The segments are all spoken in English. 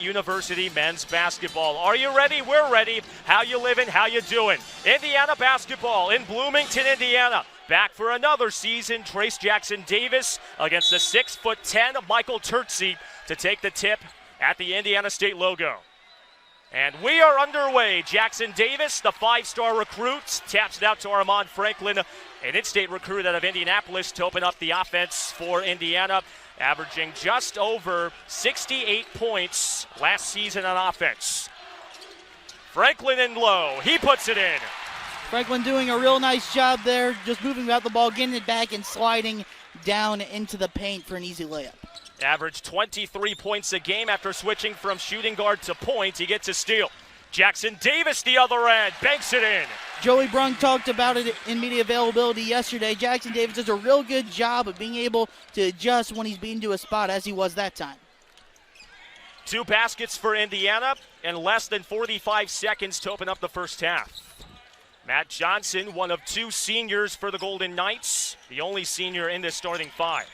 University men's basketball. Are you ready? We're ready. How you living? How you doing? Indiana basketball in Bloomington, Indiana. Back for another season. Trace Jackson Davis against the 6'10" Michael Turtsey to take the tip at the Indiana State logo. And we are underway. Jackson Davis, the 5-star recruit, taps it out to Armand Franklin, an in-state recruit out of Indianapolis, to open up the offense for Indiana, averaging just over 68 points last season on offense. Franklin in low. He puts it in. Franklin doing a real nice job there, just moving about the ball, getting it back, and sliding down into the paint for an easy layup. Averaged 23 points a game after switching from shooting guard to point. He gets a steal. Jackson Davis, the other end, banks it in. Joey Brunk talked about it in media availability yesterday. Jackson Davis does a real good job of being able to adjust when he's beaten to a spot, as he was that time. 2 baskets for Indiana and less than 45 seconds to open up the first half. Matt Johnson, one of 2 seniors for the Golden Knights, the only senior in this starting 5.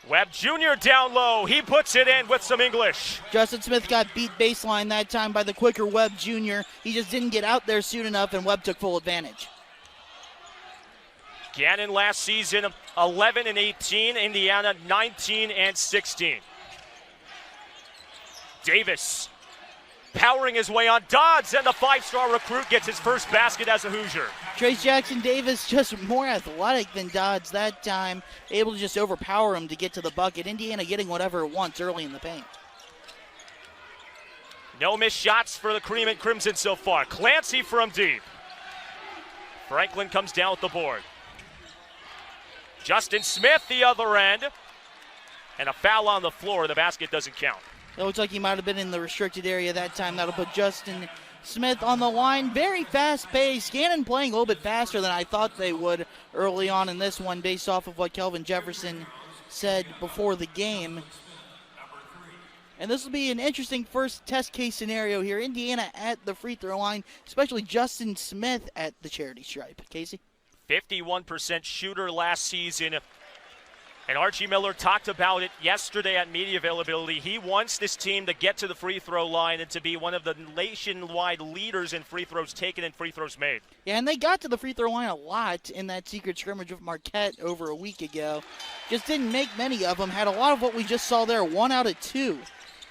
Webb Jr. down low. He puts it in with some English. Justin Smith got beat baseline that time by the quicker Webb Jr. He just didn't get out there soon enough, and Webb took full advantage. Gannon last season 11-18. Indiana 19-16. Davis powering his way on Dodds, and the 5-star recruit gets his first basket as a Hoosier. Trace Jackson Davis just more athletic than Dodds that time, able to just overpower him to get to the bucket. Indiana getting whatever it wants early in the paint. No missed shots for the Cream and Crimson so far. Clancy from deep. Franklin comes down with the board. Justin Smith the other end. And a foul on the floor. The basket doesn't count. It looks like he might have been in the restricted area that time. That'll put Justin Smith on the line. Very fast pace. Gannon playing a little bit faster than I thought they would early on in this one, based off of what Kelvin Jefferson said before the game. And this will be an interesting first test case scenario here. Indiana at the free throw line, especially Justin Smith at the charity stripe. Casey? 51% shooter last season. And Archie Miller talked about it yesterday at media availability. He wants this team to get to the free throw line and to be one of the nationwide leaders in free throws taken and free throws made. Yeah, and they got to the free throw line a lot in that secret scrimmage with Marquette over a week ago. Just didn't make many of them. Had a lot of what we just saw there, 1 out of 2.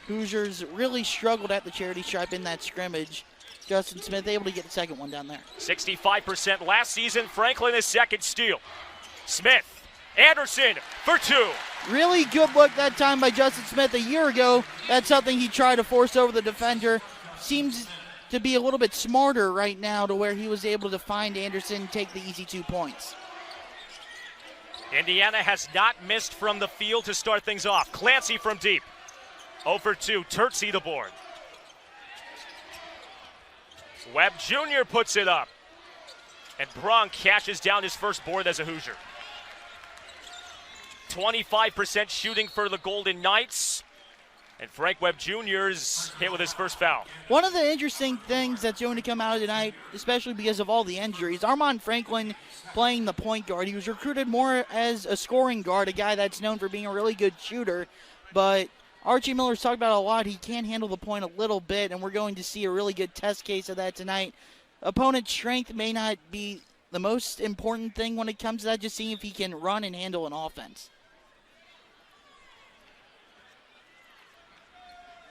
Hoosiers really struggled at the charity stripe in that scrimmage. Justin Smith able to get the second one down there. 65% last season. Franklin his second steal. Smith. Anderson for 2. Really good look that time by Justin Smith. A year ago, that's something he tried to force over the defender. Seems to be a little bit smarter right now, to where he was able to find Anderson, take the easy 2 points. Indiana has not missed from the field to start things off. Clancy from deep. 0 for 2. Turtsey the board. Webb Jr. puts it up. And Brunk cashes down his first board as a Hoosier. 25% shooting for the Golden Knights. And Frank Webb Jr. is hit with his first foul. One of the interesting things that's going to come out of tonight, especially because of all the injuries, Armand Franklin playing the point guard. He was recruited more as a scoring guard, a guy that's known for being a really good shooter. But Archie Miller's talked about a lot. He can handle the point a little bit, and we're going to see a really good test case of that tonight. Opponent's strength may not be the most important thing when it comes to that, just seeing if he can run and handle an offense.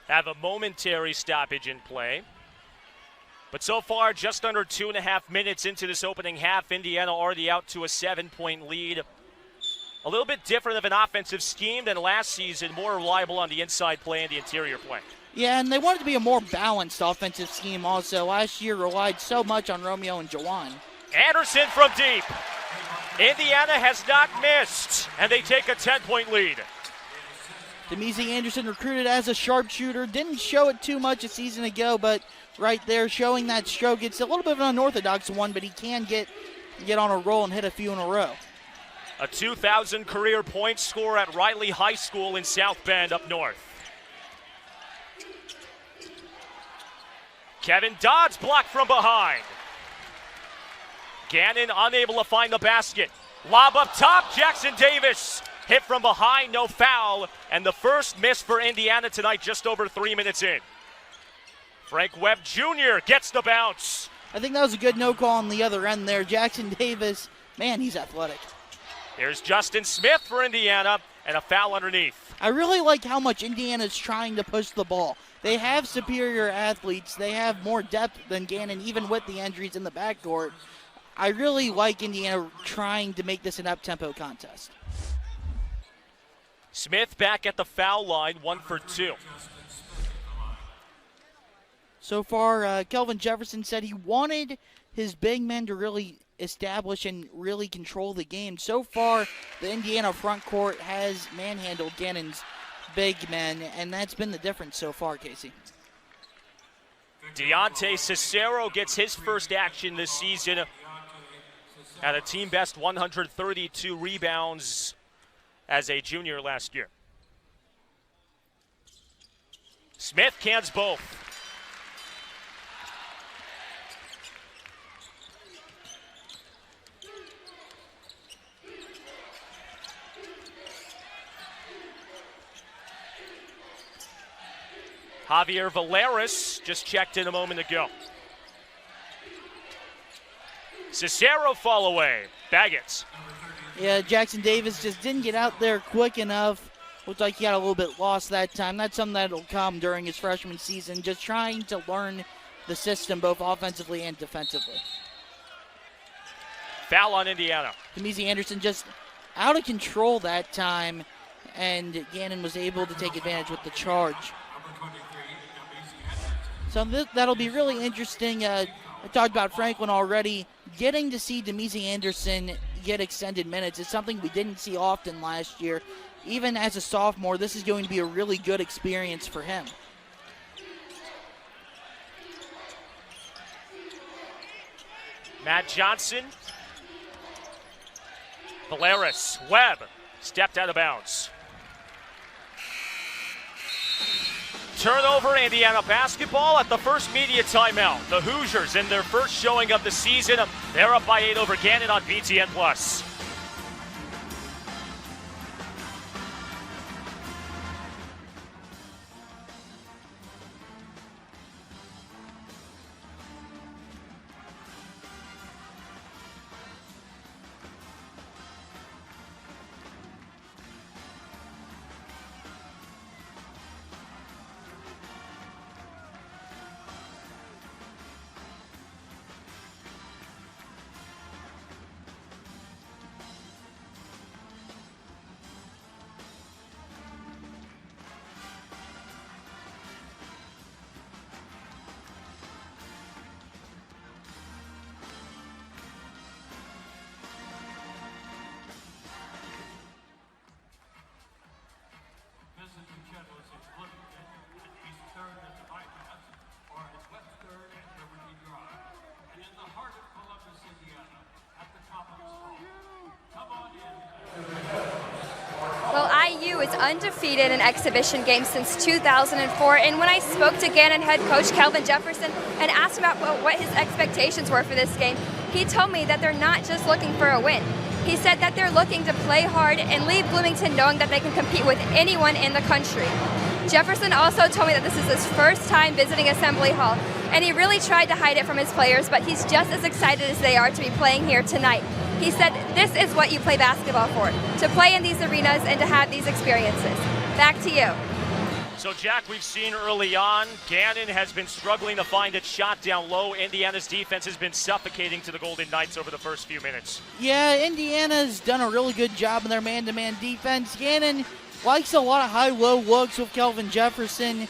Have a momentary stoppage in play. But so far, just under 2.5 minutes into this opening half, Indiana already out to a 7-point lead. A little bit different of an offensive scheme than last season, more reliable on the inside play and the interior play. Yeah, and they wanted to be a more balanced offensive scheme also. Last year relied so much on Romeo and Jawan. Anderson from deep. Indiana has not missed, and they take a 10-point lead. Demezy Anderson recruited as a sharpshooter. Didn't show it too much a season ago, but right there showing that stroke. It's a little bit of an unorthodox one, but he can get on a roll and hit a few in a row. A 2,000 career point scorer at Riley High School in South Bend up north. Kevin Dodds blocked from behind. Gannon unable to find the basket. Lob up top, Jackson Davis Hit from behind, no foul, and the first miss for Indiana tonight just over 3 minutes in. Frank Webb Jr. gets the bounce. I think that was a good no call on the other end there. Jackson Davis, man, he's athletic. Here's Justin Smith for Indiana, and a foul underneath. I really like how much Indiana's trying to push the ball. They have superior athletes. They have more depth than Gannon, even with the injuries in the backcourt. I really like Indiana trying to make this an up-tempo contest. Smith back at the foul line, 1 for 2. So far, Kelvin Jefferson said he wanted his big men to really establish and really control the game. So far, the Indiana front court has manhandled Gannon's big men, and that's been the difference so far, Casey. Deontay Cicero gets his first action this season at a team best 132 rebounds as a junior last year. Smith cans both. Javier Valeris just checked in a moment ago. Cicero fall away. Baggett. Yeah, Jackson Davis just didn't get out there quick enough. Looked like he got a little bit lost that time. That's something that'll come during his freshman season, just trying to learn the system both offensively and defensively. Foul on Indiana. Demezy Anderson just out of control that time, and Gannon was able to take advantage with the charge. So that'll be really interesting. I talked about Franklin already. Getting to see Demezy Anderson get extended minutes is something we didn't see often last year. Even as a sophomore, this is going to be a really good experience for him. Matt Johnson. Valeris. Webb stepped out of bounds. Turnover, Indiana basketball at the first media timeout. The Hoosiers in their first showing of the season. They're up by 8 over Gannon on BTN+. Is undefeated in exhibition games since 2004, and when I spoke to Gannon head coach Kelvin Jefferson and asked about what his expectations were for this game, he told me that they're not just looking for a win. He said that they're looking to play hard and leave Bloomington knowing that they can compete with anyone in the country. Jefferson also told me that this is his first time visiting Assembly Hall, and he really tried to hide it from his players, but he's just as excited as they are to be playing here tonight. He said this is what you play basketball for, to play in these arenas and to have these experiences. Back to you. So, Jack, we've seen early on, Gannon has been struggling to find its shot down low. Indiana's defense has been suffocating to the Golden Knights over the first few minutes. Yeah, Indiana's done a really good job in their man-to-man defense. Gannon likes a lot of high-low looks with Kelvin Jefferson,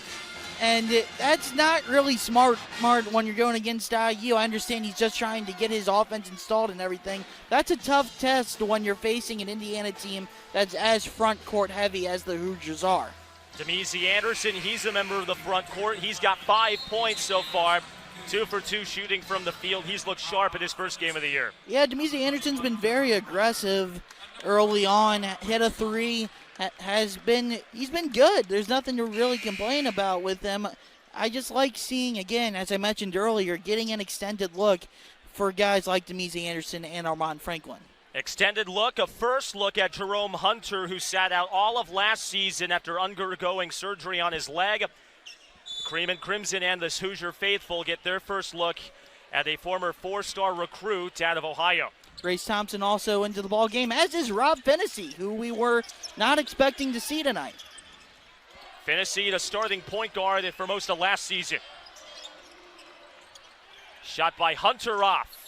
and that's not really smart when you're going against IU. I understand he's just trying to get his offense installed and everything. That's a tough test when you're facing an Indiana team that's as front court heavy as the Hoosiers are. Demezy Anderson, he's a member of the front court. He's got 5 points so far. 2 for 2 shooting from the field. He's looked sharp in his first game of the year. Yeah, Demezy Anderson's been very aggressive early on. Hit a 3. He's been good. There's nothing to really complain about with him. I just like seeing, again, as I mentioned earlier, getting an extended look for guys like Demezy Anderson and Armaan Franklin. Extended look, a first look at Jerome Hunter, who sat out all of last season after undergoing surgery on his leg. Cream and Crimson and the Hoosier faithful get their first look at a former 4-star recruit out of Ohio. Grace Thompson also into the ball game, as is Rob Fennessy, who we were not expecting to see tonight. Fennessy, the starting point guard for most of last season. Shot by Hunter off.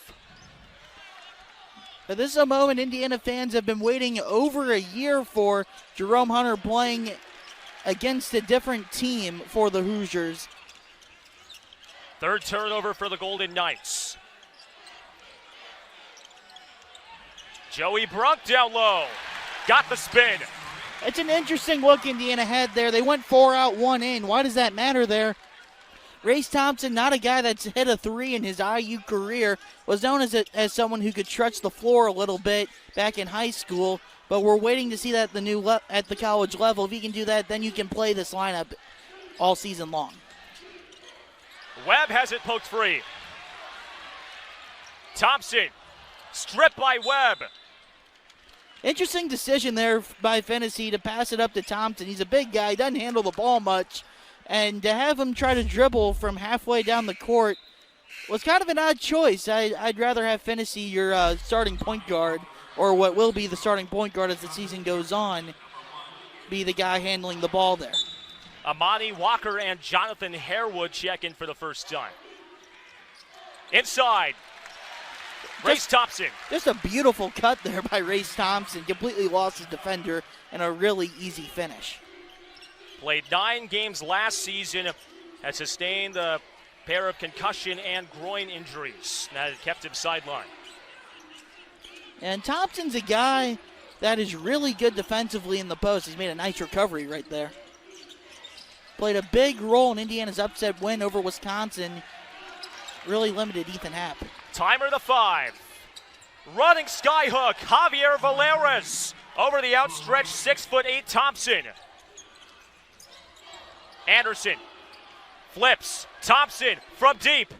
But this is a moment Indiana fans have been waiting over a year for. Jerome Hunter playing against a different team for the Hoosiers. Third turnover for the Golden Knights. Joey Brunk down low. Got the spin. It's an interesting look Indiana had there. They went 4 out, 1 in. Why does that matter there? Grace Thompson, not a guy that's hit a 3 in his IU career, was known as someone who could stretch the floor a little bit back in high school, but we're waiting to see that at the college level. If he can do that, then you can play this lineup all season long. Webb has it poked free. Thompson, stripped by Webb. Interesting decision there by Fennessy to pass it up to Thompson. He's a big guy, doesn't handle the ball much. And to have him try to dribble from halfway down the court was kind of an odd choice. I'd rather have Fennessy, your starting point guard, or what will be the starting point guard as the season goes on, be the guy handling the ball there. Amani Walker and Jonathan Harewood check in for the first time. Inside, Race Thompson. Just a beautiful cut there by Race Thompson. Completely lost his defender and a really easy finish. Played 9 games last season, has sustained a pair of concussion and groin injuries that kept him sidelined. And Thompson's a guy that is really good defensively in the post. He's made a nice recovery right there. Played a big role in Indiana's upset win over Wisconsin. Really limited Ethan Happ. Timer the 5. Running skyhook, Javier Valeras over the outstretched 6'8" Thompson. Anderson flips. Thompson from deep.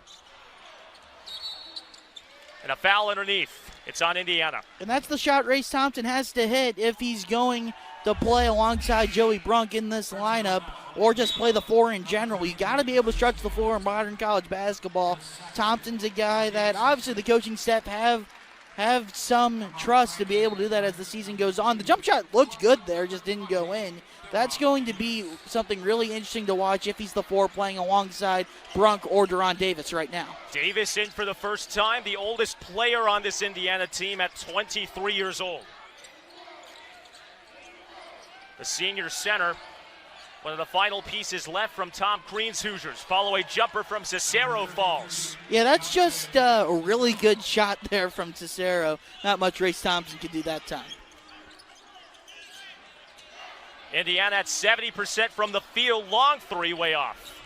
And a foul underneath. It's on Indiana. And that's the shot Race Thompson has to hit if he's going to play alongside Joey Brunk in this lineup or just play the 4 in general. You got to be able to stretch the floor in modern college basketball. Thompson's a guy that obviously the coaching staff have some trust to be able to do that as the season goes on. The jump shot looked good there, just didn't go in. That's going to be something really interesting to watch if he's the 4 playing alongside Brunk or Deron Davis right now. Davis in for the first time, the oldest player on this Indiana team at 23 years old. The senior center, one of the final pieces left from Tom Crean's Hoosiers. Follow a jumper from Cicero falls. Yeah, that's just a really good shot there from Cicero. Not much Race Thompson could do that time. Indiana at 70% from the field, long 3 way off.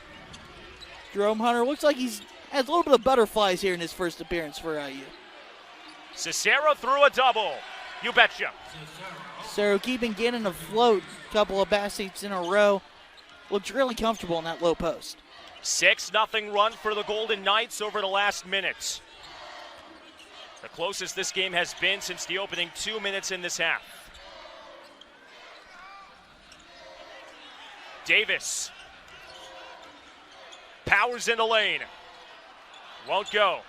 Jerome Hunter looks like he's has a little bit of butterflies here in his first appearance for IU. Cicero threw a double. You betcha. Cicero keeping Gannon afloat, couple of baskets in a row. Looks really comfortable in that low post. 6-0 run for the Golden Knights over the last minute. The closest this game has been since the opening 2 minutes in this half. Davis powers in the lane. Won't go.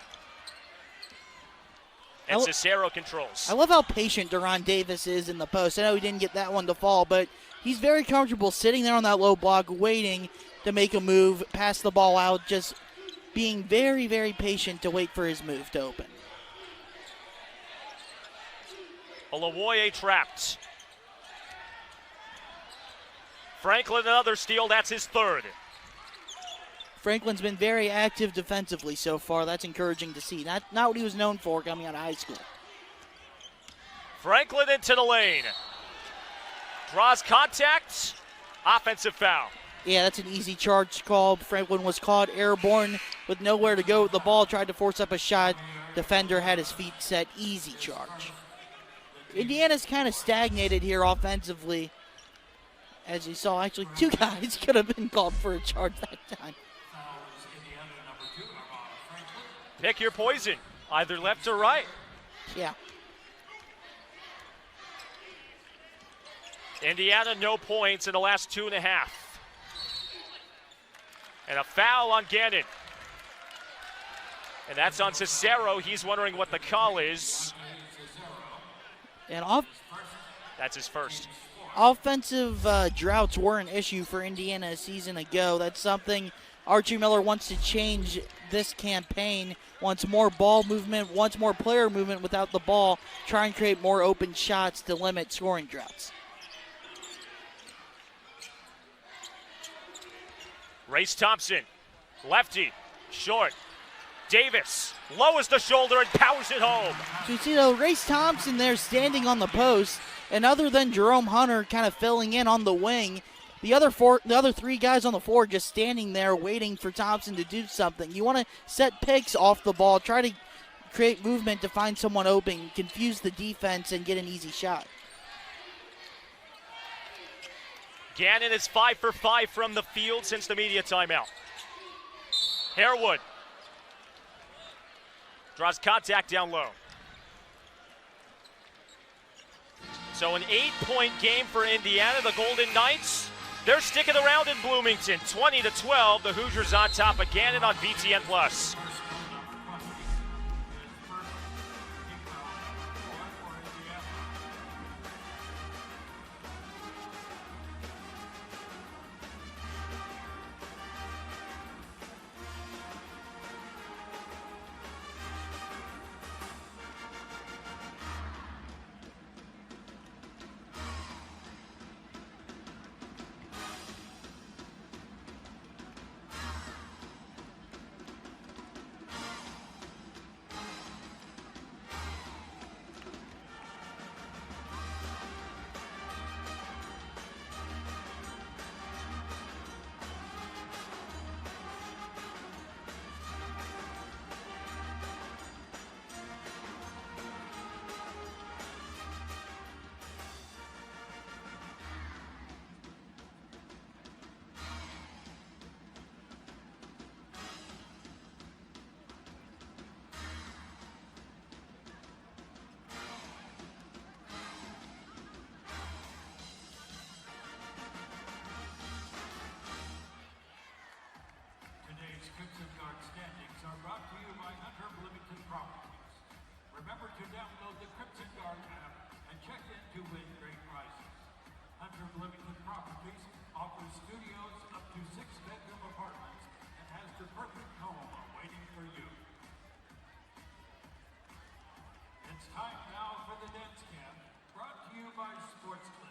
And Cicero controls. I love how patient Deron Davis is in the post. I know he didn't get that one to fall, but he's very comfortable sitting there on that low block, waiting to make a move, pass the ball out, just being very, very patient to wait for his move to open. Olawoye trapped. Franklin, another steal. That's his 3rd. Franklin's been very active defensively so far. That's encouraging to see. Not what he was known for coming out of high school. Franklin into the lane. Draws contact. Offensive foul. Yeah, that's an easy charge call. Franklin was caught airborne with nowhere to go with the ball. Tried to force up a shot. Defender had his feet set. Easy charge. Indiana's kind of stagnated here offensively. As you saw, actually 2 guys could have been called for a charge that time. Pick your poison, either left or right. Yeah. Indiana, no points in the last 2.5. And a foul on Gannon. And that's on Cicero. He's wondering what the call is. And that's his first. Offensive droughts were an issue for Indiana a season ago. That's something Archie Miller wants to change this campaign. Wants more ball movement, wants more player movement without the ball, try and create more open shots to limit scoring droughts. Race Thompson, lefty, short. Davis lowers the shoulder and powers it home. So you see, though, Race Thompson there standing on the post, and other than Jerome Hunter kind of filling in on the wing, the other three guys on the floor just standing there waiting for Thompson to do something. You want to set picks off the ball, try to create movement to find someone open, confuse the defense, and get an easy shot. Gannon is 5 for 5 from the field since the media timeout. Harewood draws contact down low. So an 8-point game for Indiana. The Golden Knights, they're sticking around in Bloomington. 20-12, the Hoosiers on top of Gannon on BTN+. Skjodt standings are brought to you by Hunter Bloomington Properties. Remember to download the Crimson Guard app and check in to win great prizes. Hunter Bloomington Properties offers studios up to 6-bedroom apartments and has the perfect home waiting for you. It's time now for the dance camp, brought to you by Sports Clip.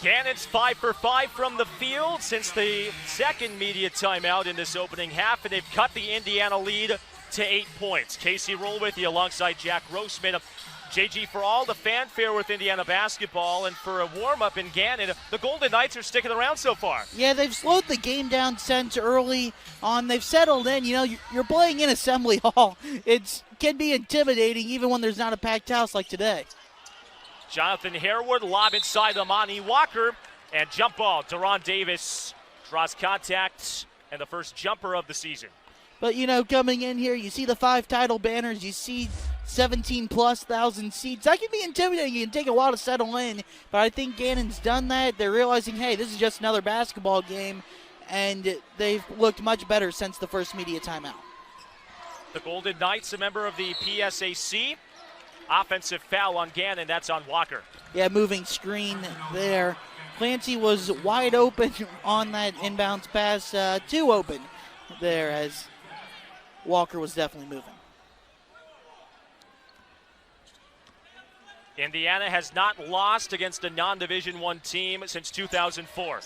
Gannon's 5 for 5 from the field since the second media timeout in this opening half, and they've cut the Indiana lead to 8 points. Casey Roll with you alongside Jack Grossman. JG, for all the fanfare with Indiana basketball and for a warm-up in Gannon, the Golden Knights are sticking around so far. Yeah, they've slowed the game down since early on. They've settled in. You know, you're playing in Assembly Hall. It can be intimidating even when there's not a packed house like today. Jonathan Harewood, lob inside Amani Walker, and jump ball. Deron Davis draws contact, and the first jumper of the season. But, you know, coming in here, you see the 5 title banners, you see 17+ thousand seats. That can be intimidating. It can take a while to settle in, but I think Gannon's done that. They're realizing, hey, this is just another basketball game, and they've looked much better since the first media timeout. The Golden Knights, a member of the PSAC. Offensive foul on Gannon, that's on Walker. Yeah, moving screen there. Clancy was wide open on that inbounds pass, too open there as Walker was definitely moving. Indiana has not lost against a non-Division I team since 2004.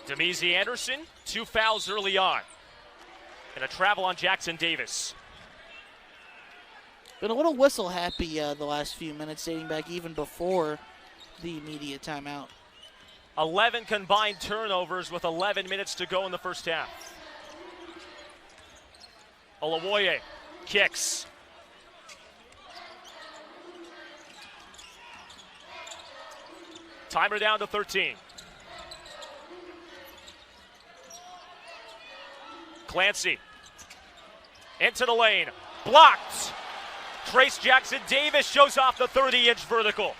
Demezy Anderson, 2 fouls early on. And a travel on Jackson Davis. Been a little whistle happy the last few minutes, dating back even before the immediate timeout. 11 combined turnovers with 11 minutes to go in the first half. Olawoye kicks. Timer down to 13. Clancy into the lane, blocked. Trace Jackson Davis shows off the 30-inch vertical.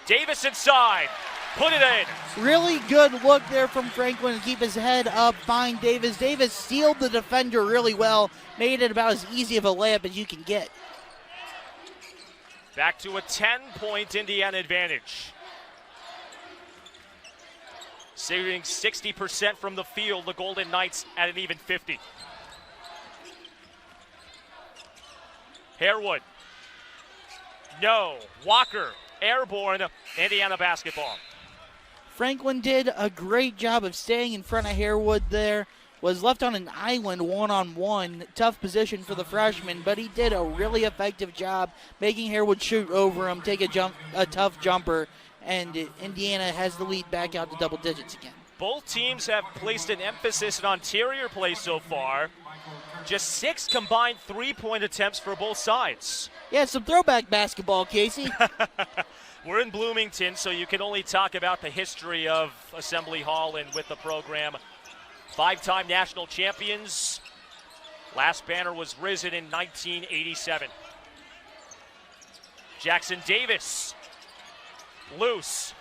Davis inside, put it in. Really good look there from Franklin to keep his head up, find Davis. Davis sealed the defender really well, made it about as easy of a layup as you can get. Back to a 10-point Indiana advantage. Shooting 60% from the field, the Golden Knights at an even 50. Harewood. No. Walker. Airborne. Indiana basketball. Franklin did a great job of staying in front of Harewood there. Was left on an island one-on-one. Tough position for the freshman, but he did a really effective job making Harewood shoot over him, take a tough jumper, and Indiana has the lead back out to double digits again. Both teams have placed an emphasis on interior play so far. Just 6 combined three-point attempts for both sides. Yeah, some throwback basketball, Casey. We're in Bloomington, so you can only talk about the history of Assembly Hall and with the program. 5-time national champions. Last banner was risen in 1987. Jackson Davis. Loose.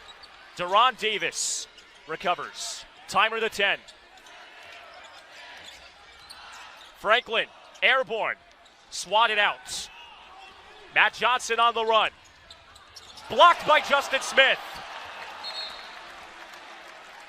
Deron Davis recovers. Timer to 10. Franklin, airborne, swatted out. Matt Johnson on the run. Blocked by Justin Smith.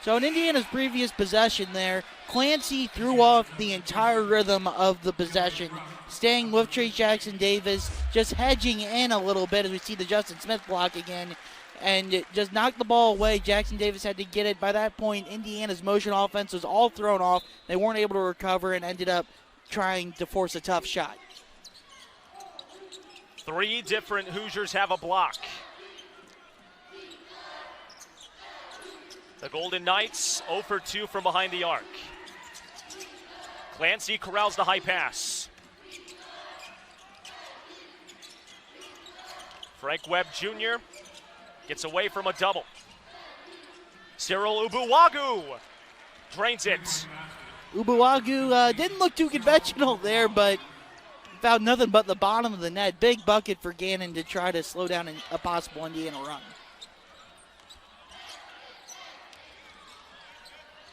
So in Indiana's previous possession there, Clancy threw off the entire rhythm of the possession, staying with Trace Jackson Davis, just hedging in a little bit as we see the Justin Smith block again, and it just knocked the ball away. Jackson Davis had to get it. By that point, Indiana's motion offense was all thrown off. They weren't able to recover and ended up trying to force a tough shot. 3 different Hoosiers have a block. The Golden Knights 0 for 2 from behind the arc. Clancy corrals the high pass. Frank Webb Jr. gets away from a double. Cyril Ubuwagu drains it. Ubuwagu didn't look too conventional there, but found nothing but the bottom of the net. Big bucket for Gannon to try to slow down a possible Indiana run.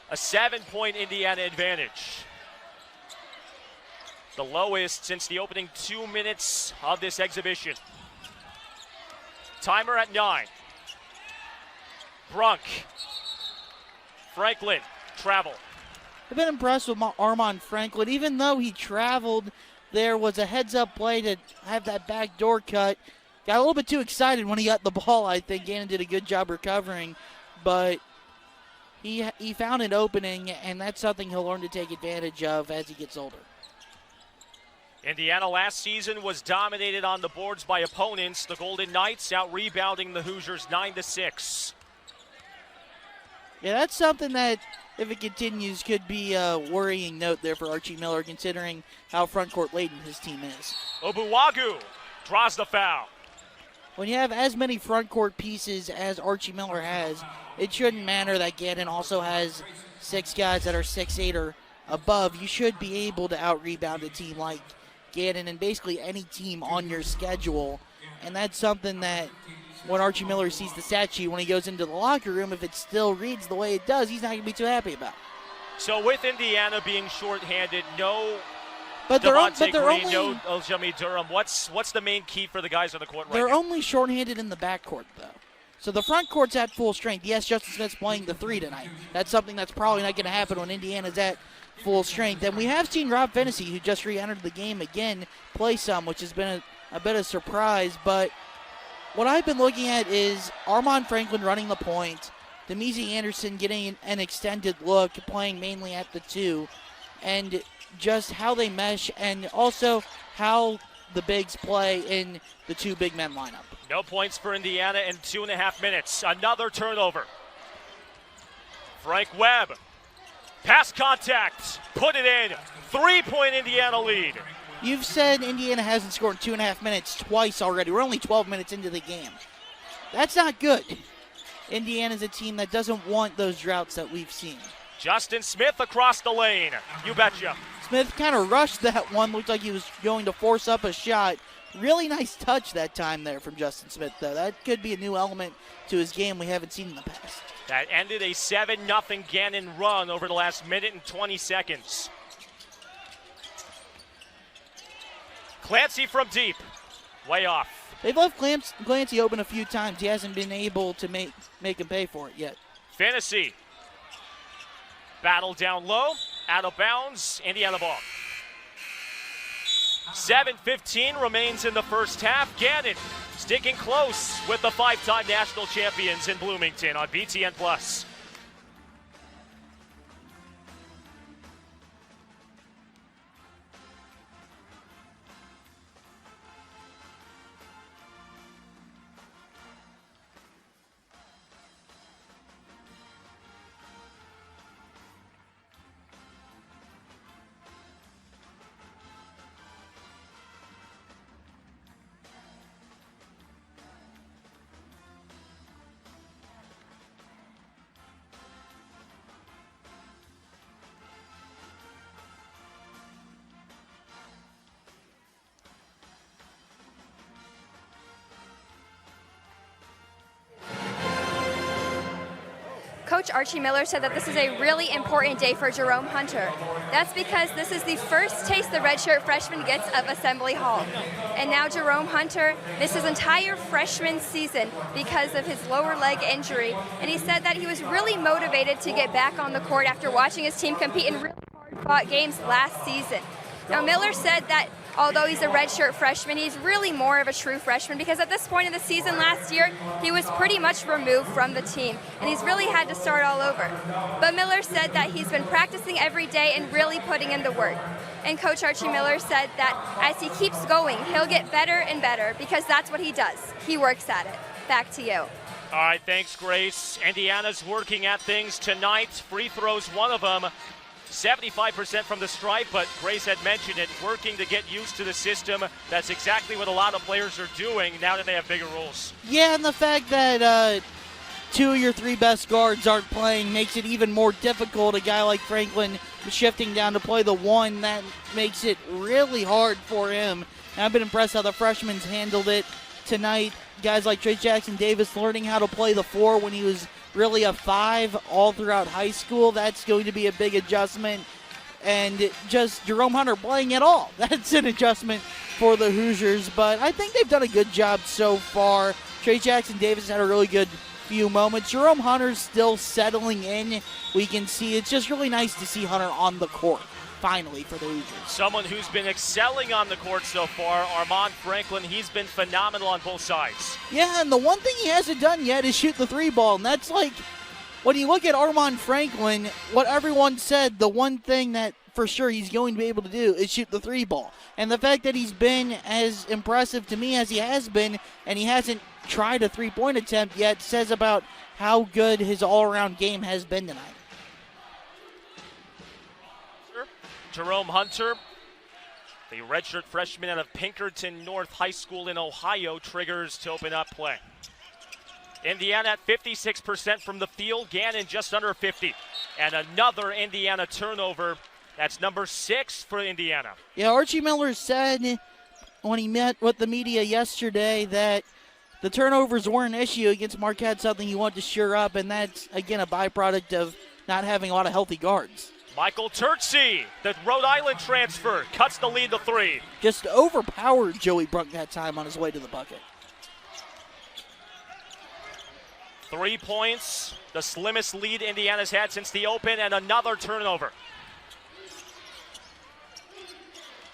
A 7-point Indiana advantage. The lowest since the opening 2 minutes of this exhibition. Timer at 9. Brunk. Franklin, travel. I've been impressed with Armand Franklin. Even though he traveled, there was a heads-up play to have that back door cut. Got a little bit too excited when he got the ball, I think. Gannon did a good job recovering, but he found an opening, and that's something he'll learn to take advantage of as he gets older. Indiana last season was dominated on the boards by opponents. The Golden Knights out-rebounding the Hoosiers 9-6. Yeah, that's something that, if it continues, could be a worrying note there for Archie Miller, considering how front court laden his team is. Obuwagu draws the foul. When you have as many front court pieces as Archie Miller has, it shouldn't matter that Gannon also has 6 guys that are 6'8" or above. You should be able to out-rebound a team like Gannon and basically any team on your schedule. And that's something that when Archie Miller sees the stat sheet when he goes into the locker room, if it still reads the way it does, he's not going to be too happy about. So with Indiana being shorthanded, no But they're Devontae Green, only no Aljami Durham, what's the main key for the guys on the court right they're now? only shorthanded in the backcourt though. So the front court's at full strength. Yes, Justin Smith's playing the 3 tonight. That's something that's probably not going to happen when Indiana's at full strength. And we have seen Rob Fennessy, who just re-entered the game again, play some, which has been a bit of surprise. But what I've been looking at is Armand Franklin running the point, Demezy Anderson getting an extended look, playing mainly at the 2, and just how they mesh, and also how the bigs play in the 2 big men lineup. No points for Indiana in 2.5 minutes. Another turnover. Frank Webb. Pass contact. Put it in. 3-point Indiana lead. You've said Indiana hasn't scored in 2.5 minutes twice already. We're only 12 minutes into the game. That's not good. Indiana's a team that doesn't want those droughts that we've seen. Justin Smith across the lane. You betcha. Smith kind of rushed that one. Looked like he was going to force up a shot. Really nice touch that time there from Justin Smith, though. That could be a new element to his game we haven't seen in the past. That ended a 7-0 Gannon run over the last minute and 20 seconds. Clancy from deep. Way off. They've left Clancy open a few times. He hasn't been able to make him pay for it yet. Fantasy. Battle down low. Out of bounds. Indiana ball. 7:15 remains in the first half. Gannon sticking close with the 5-time national champions in Bloomington on BTN+. Coach Archie Miller said that this is a really important day for Jerome Hunter. That's because this is the first taste the redshirt freshman gets of Assembly Hall. And now Jerome Hunter missed his entire freshman season because of his lower leg injury. And he said that he was really motivated to get back on the court after watching his team compete in really hard-fought games last season. Now, Miller said that although he's a redshirt freshman, he's really more of a true freshman because at this point in the season last year, he was pretty much removed from the team, and he's really had to start all over. But Miller said that he's been practicing every day and really putting in the work. And Coach Archie Miller said that as he keeps going, he'll get better and better because that's what he does. He works at it. Back to you. All right, thanks, Grace. Indiana's working at things tonight. Free throws, one of them. 75% from the stripe, but Grace had mentioned it, working to get used to the system. That's exactly what a lot of players are doing now that they have bigger roles. Yeah, and the fact that 2 of your 3 best guards aren't playing makes it even more difficult. A guy like Franklin shifting down to play the 1, that makes it really hard for him. And I've been impressed how the freshmen handled it tonight. Guys like Trey Jackson Davis learning how to play the 4 when he was really a 5 all throughout high school. That's going to be a big adjustment. And just Jerome Hunter playing at all. That's an adjustment for the Hoosiers. But I think they've done a good job so far. Trey Jackson Davis had a really good few moments. Jerome Hunter's still settling in. We can see it's just really nice to see Hunter on the court. Finally for the Hoosiers. Someone who's been excelling on the court so far, Armand Franklin. He's been phenomenal on both sides. Yeah, and the one thing he hasn't done yet is shoot the 3 ball. And that's like, when you look at Armand Franklin, what everyone said, the one thing that for sure he's going to be able to do is shoot the 3 ball. And the fact that he's been as impressive to me as he has been, and he hasn't tried a 3-point attempt yet, says about how good his all-around game has been tonight. Jerome Hunter, the redshirt freshman out of Pinkerton North High School in Ohio, triggers to open up play. Indiana at 56% from the field, Gannon just under 50. And another Indiana turnover. That's number 6 for Indiana. Yeah, Archie Miller said when he met with the media yesterday that the turnovers weren't an issue against Marquette, something you want to shore up, and that's, again, a byproduct of not having a lot of healthy guards. Michael Turtsey, the Rhode Island transfer, cuts the lead to 3. Just overpowered Joey Brunk that time on his way to the bucket. 3 points, the slimmest lead Indiana's had since the open, and another turnover.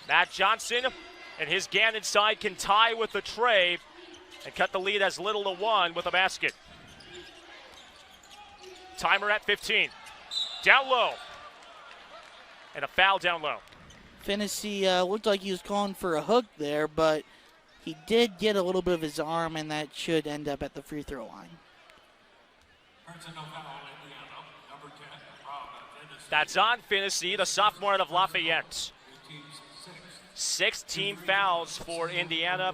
Matt Johnson and his Gannon side can tie with the tray and cut the lead as little to 1 with a basket. Timer at 15. Down low. And a foul down low. Finney looked like he was calling for a hook there, but he did get a little bit of his arm, and that should end up at the free throw line. That's on Finney, the sophomore out of Lafayette. 16 fouls for Indiana.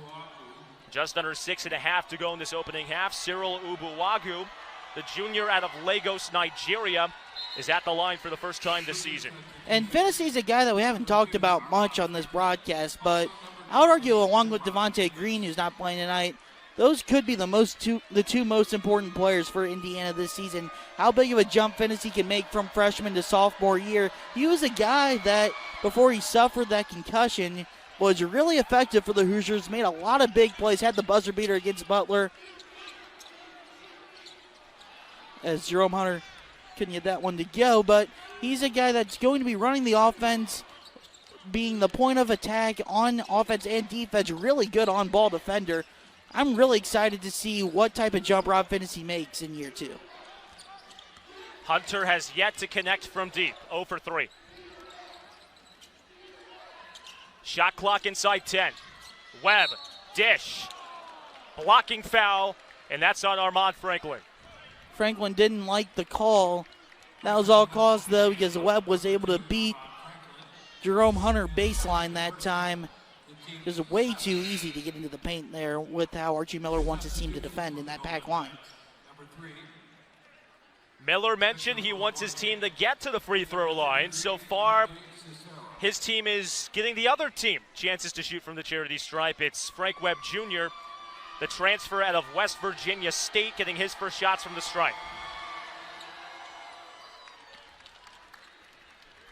Just under 6.5 to go in this opening half. Cyril Ubuwagu, the junior out of Lagos, Nigeria, is at the line for the first time this season. And Finney's a guy that we haven't talked about much on this broadcast, but I would argue along with Devontae Green, who's not playing tonight, those could be the two most important players for Indiana this season. How big of a jump Finney can make from freshman to sophomore year. He was a guy that, before he suffered that concussion, was really effective for the Hoosiers, made a lot of big plays, had the buzzer beater against Butler. As Jerome Hunter couldn't get that one to go, but he's a guy that's going to be running the offense, being the point of attack on offense and defense, really good on-ball defender. I'm really excited to see what type of jump Rob Finney makes in year 2. Hunter has yet to connect from deep, 0 for 3. Shot clock inside 10. Webb, dish, blocking foul, and that's on Armaan Franklin. Franklin didn't like the call. That was all caused, though, because Webb was able to beat Jerome Hunter baseline that time. It was way too easy to get into the paint there with how Archie Miller wants his team to defend in that pack line. Miller mentioned he wants his team to get to the free throw line. So far, his team is getting the other team chances to shoot from the charity stripe. It's Frank Webb Jr., the transfer out of West Virginia State, getting his first shots from the stripe.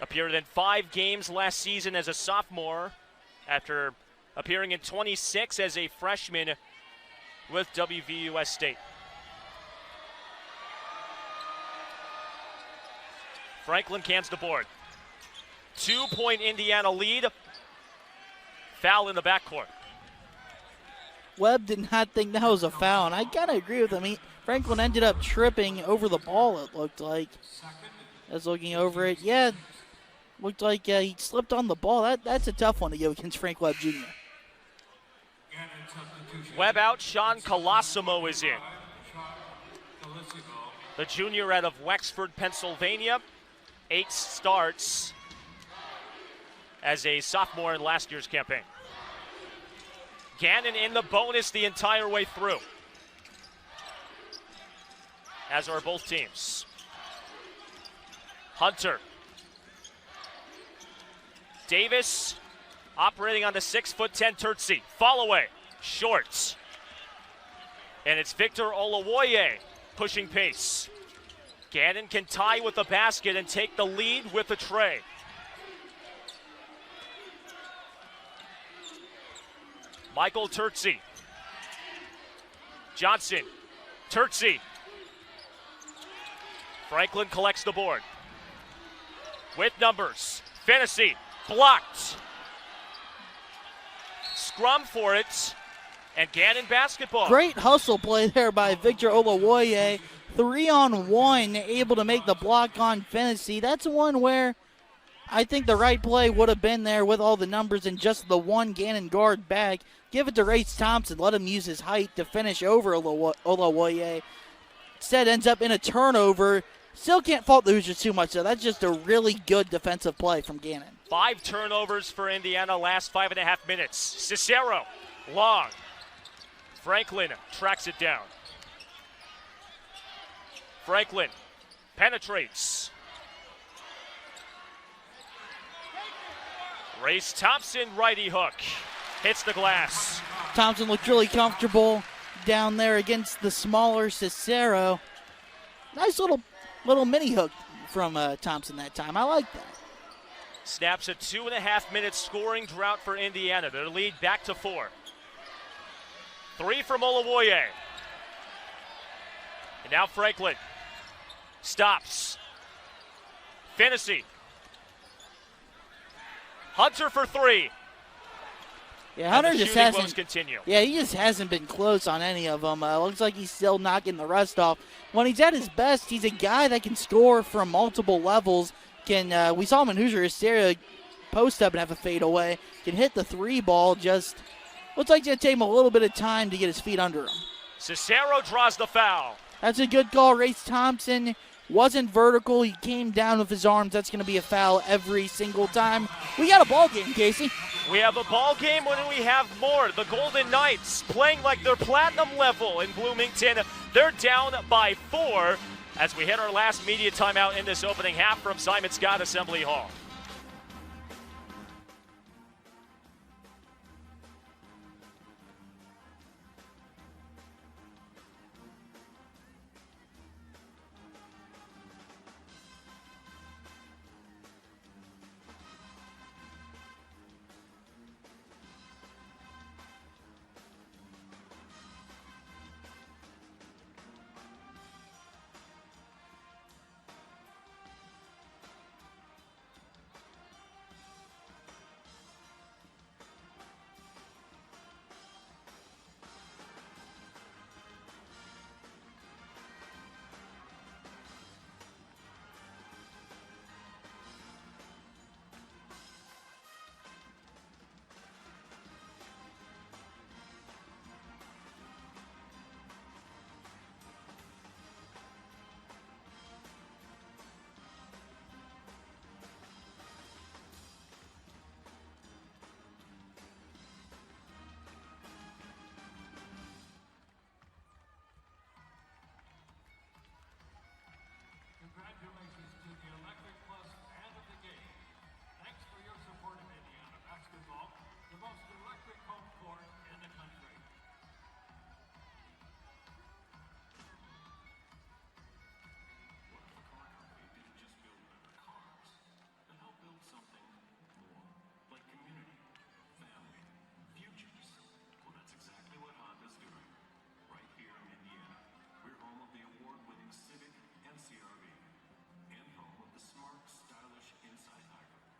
Appeared in 5 games last season as a sophomore after appearing in 26 as a freshman with WVUS State. Franklin cans the board. 2-point Indiana lead. Foul in the backcourt. Webb did not think that was a foul, and I kind of agree with him. Franklin ended up tripping over the ball, it looked like. I was looking over it. Yeah, looked like he slipped on the ball. That's a tough one to go against Frank Webb Jr. Webb out, Sean Colosimo is in. The junior out of Wexford, Pennsylvania. 8 starts as a sophomore in last year's campaign. Gannon in the bonus the entire way through, as are both teams. Hunter. Davis operating on the 6'10" Turtsey. Fall away. Short. And it's Victor Olawoye pushing pace. Gannon can tie with the basket and take the lead with the tray. Michael Turtsey. Johnson. Turtsey. Franklin collects the board. With numbers. Finney. Blocked. Scrum for it. And Gannon basketball. Great hustle play there by Victor Olawoye. 3-on-1, able to make the block on Finney. That's one where I think the right play would have been there with all the numbers and just the one Gannon guard back. Give it to Race Thompson. Let him use his height to finish over Olawoye. Instead ends up in a turnover. Still can't fault the Hoosiers too much, though. That's just a really good defensive play from Gannon. 5 turnovers for Indiana last 5.5 minutes. Cicero, long. Franklin tracks it down. Franklin penetrates. Race Thompson, righty hook. Hits the glass. Thompson looked really comfortable down there against the smaller Cicero. Nice little mini hook from Thompson that time. I like that. Snaps a 2.5-minute scoring drought for Indiana. Their lead back to 4. 3 from Olawoye. And now Franklin stops. Fantasy. Hunter for 3. Yeah, Hunter and the just shooting hasn't. woes continue. Yeah, he just hasn't been close on any of them. Looks like he's still knocking the rest off. When he's at his best, he's a guy that can score from multiple levels. We saw him in Hoosier Hysteria post up and have a fade away. Can hit the 3 ball. Just looks like it's going to take him a little bit of time to get his feet under him. Cicero draws the foul. That's a good call. Race Thompson wasn't vertical. He came down with his arms. That's going to be a foul every single time. We got a ball game, Casey. We have a ball game when we have more. The Golden Knights playing like they're platinum level in Bloomington. They're down by 4 as we hit our last media timeout in this opening half from Simon Skjodt Assembly Hall. Congratulations to the Electric Plus fan of the game. Thanks for your support of Indiana basketball, the most electric home court in the country. What if the car company didn't just build better cars, but help build something more, like community, family, futures? Well, that's exactly what Honda's doing, right here in Indiana. We're home of the award-winning Civic and CR-V, and home of the smart, stylish inside hybrid,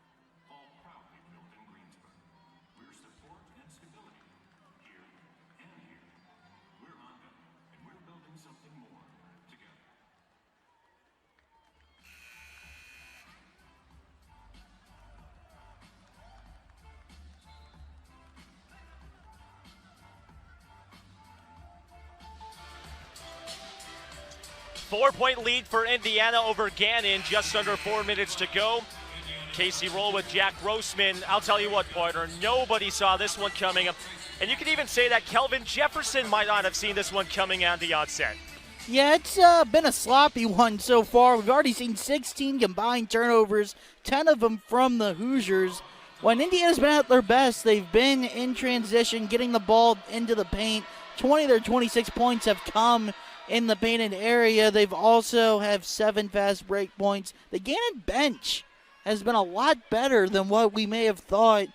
all proudly built in Greensburg. We're support and stability, here and here. We're Honda, and we're building something more together. Four-point lead for Indiana over Gannon, just under 4 minutes to go. Casey Roll with Jack Grossman. I'll tell you what, partner, nobody saw this one coming. And you could even say that Kelvin Jefferson might not have seen this one coming on the onset. Yeah, it's been a sloppy one so far. We've already seen 16 combined turnovers, 10 of them from the Hoosiers. When Indiana's been at their best, they've been in transition, getting the ball into the paint. 20 of their 26 points have come in the painted area. They've also have 7 fast break points. The Gannon bench has been a lot better than what we may have thought.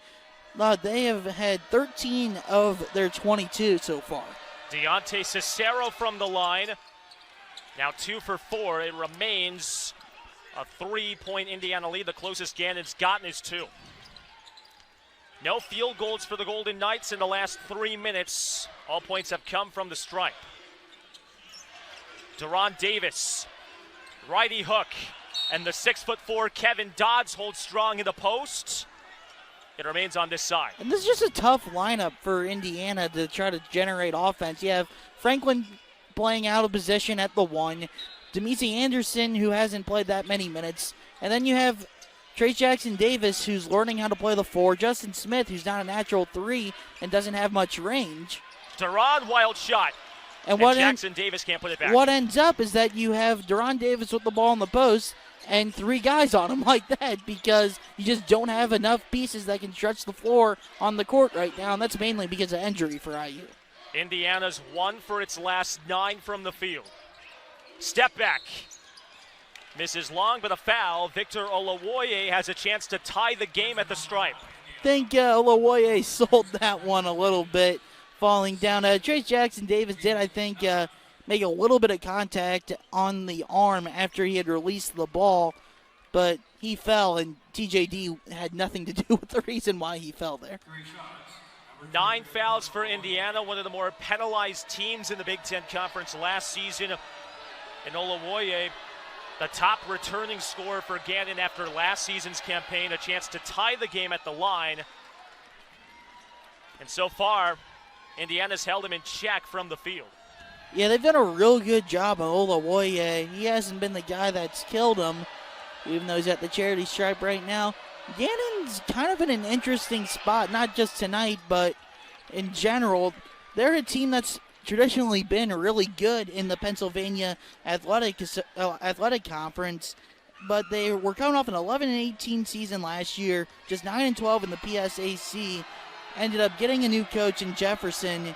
They have had 13 of their 22 so far. Deontay Cicero from the line. Now 2 for 4. It remains a 3-point Indiana lead. The closest Gannon's gotten is 2. No field goals for the Golden Knights in the last 3 minutes. All points have come from the stripe. Deron Davis, righty hook, and the 6'4" Kevin Dodds holds strong in the post. It remains on this side. And this is just a tough lineup for Indiana to try to generate offense. You have Franklin playing out of position at the 1, Demisi Anderson, who hasn't played that many minutes, and then you have Trace Jackson Davis, who's learning how to play the 4, Justin Smith, who's not a natural 3 and doesn't have much range. Deron, wild shot. And Jackson Davis can't put it back. What ends up is that you have Deron Davis with the ball in the post and 3 guys on him like that because you just don't have enough pieces that can stretch the floor on the court right now, and that's mainly because of injury for IU. Indiana's 1 for its last 9 from the field. Step back. Misses long, but a foul. Victor Olawoye has a chance to tie the game at the stripe. I think Olawoye sold that one a little bit, falling down. Trace Jackson Davis did, I think, make a little bit of contact on the arm after he had released the ball, but he fell, and TJD had nothing to do with the reason why he fell there. 9 fouls for Indiana, one of the more penalized teams in the Big Ten Conference last season. And Olawoye, the top returning scorer for Gannon after last season's campaign, a chance to tie the game at the line. And so far, Indiana's held him in check from the field. Yeah, they've done a real good job of Olawoye. He hasn't been the guy that's killed him, even though he's at the charity stripe right now. Gannon's kind of in an interesting spot, not just tonight, but in general. They're a team that's traditionally been really good in the Pennsylvania Athletic Conference, but they were coming off an 11-18 season last year, just 9-12 in the PSAC. Ended up getting a new coach in Jefferson,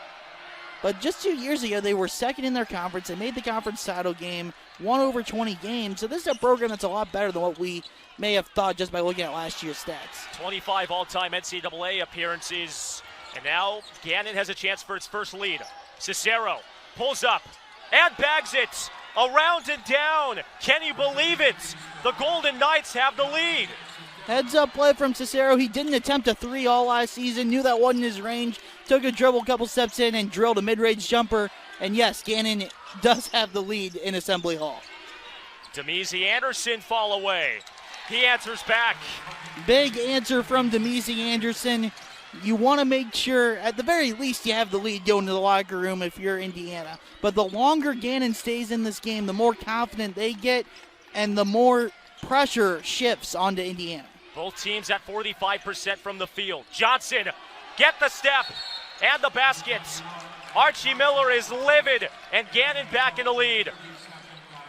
but just 2 years ago they were second in their conference. They made the conference title game, won over 20 games, so this is a program that's a lot better than what we may have thought just by looking at last year's stats. 25 all-time NCAA appearances, and now Gannon has a chance for its first lead. Cicero pulls up and bags it around and down. Can you believe it? The Golden Knights have the lead. Heads-up play from Cicero. He didn't attempt a three all last season, knew that wasn't his range, took a dribble, a couple steps in, and drilled a mid-range jumper. And yes, Gannon does have the lead in Assembly Hall. Demezi Anderson fall away. He answers back. Big answer from Demezi Anderson. You want to make sure, at the very least, you have the lead going to the locker room if you're Indiana. But the longer Gannon stays in this game, the more confident they get and the more pressure shifts onto Indiana. Both teams at 45% from the field. Johnson, get the step and the basket. Archie Miller is livid, and Gannon back in the lead.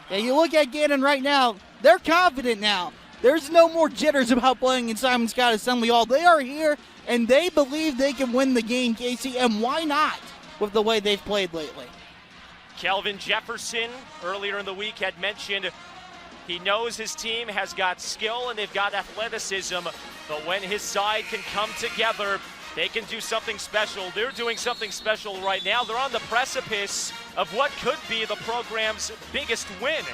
Yeah, you look at Gannon right now, they're confident now. There's no more jitters about playing in Simon Skjodt Assembly Hall. They are here, and they believe they can win the game, Casey, and why not with the way they've played lately? Kelvin Jefferson, earlier in the week, had mentioned he knows his team has got skill and they've got athleticism, but when his side can come together, they can do something special. They're doing something special right now. They're on the precipice of what could be the program's biggest win.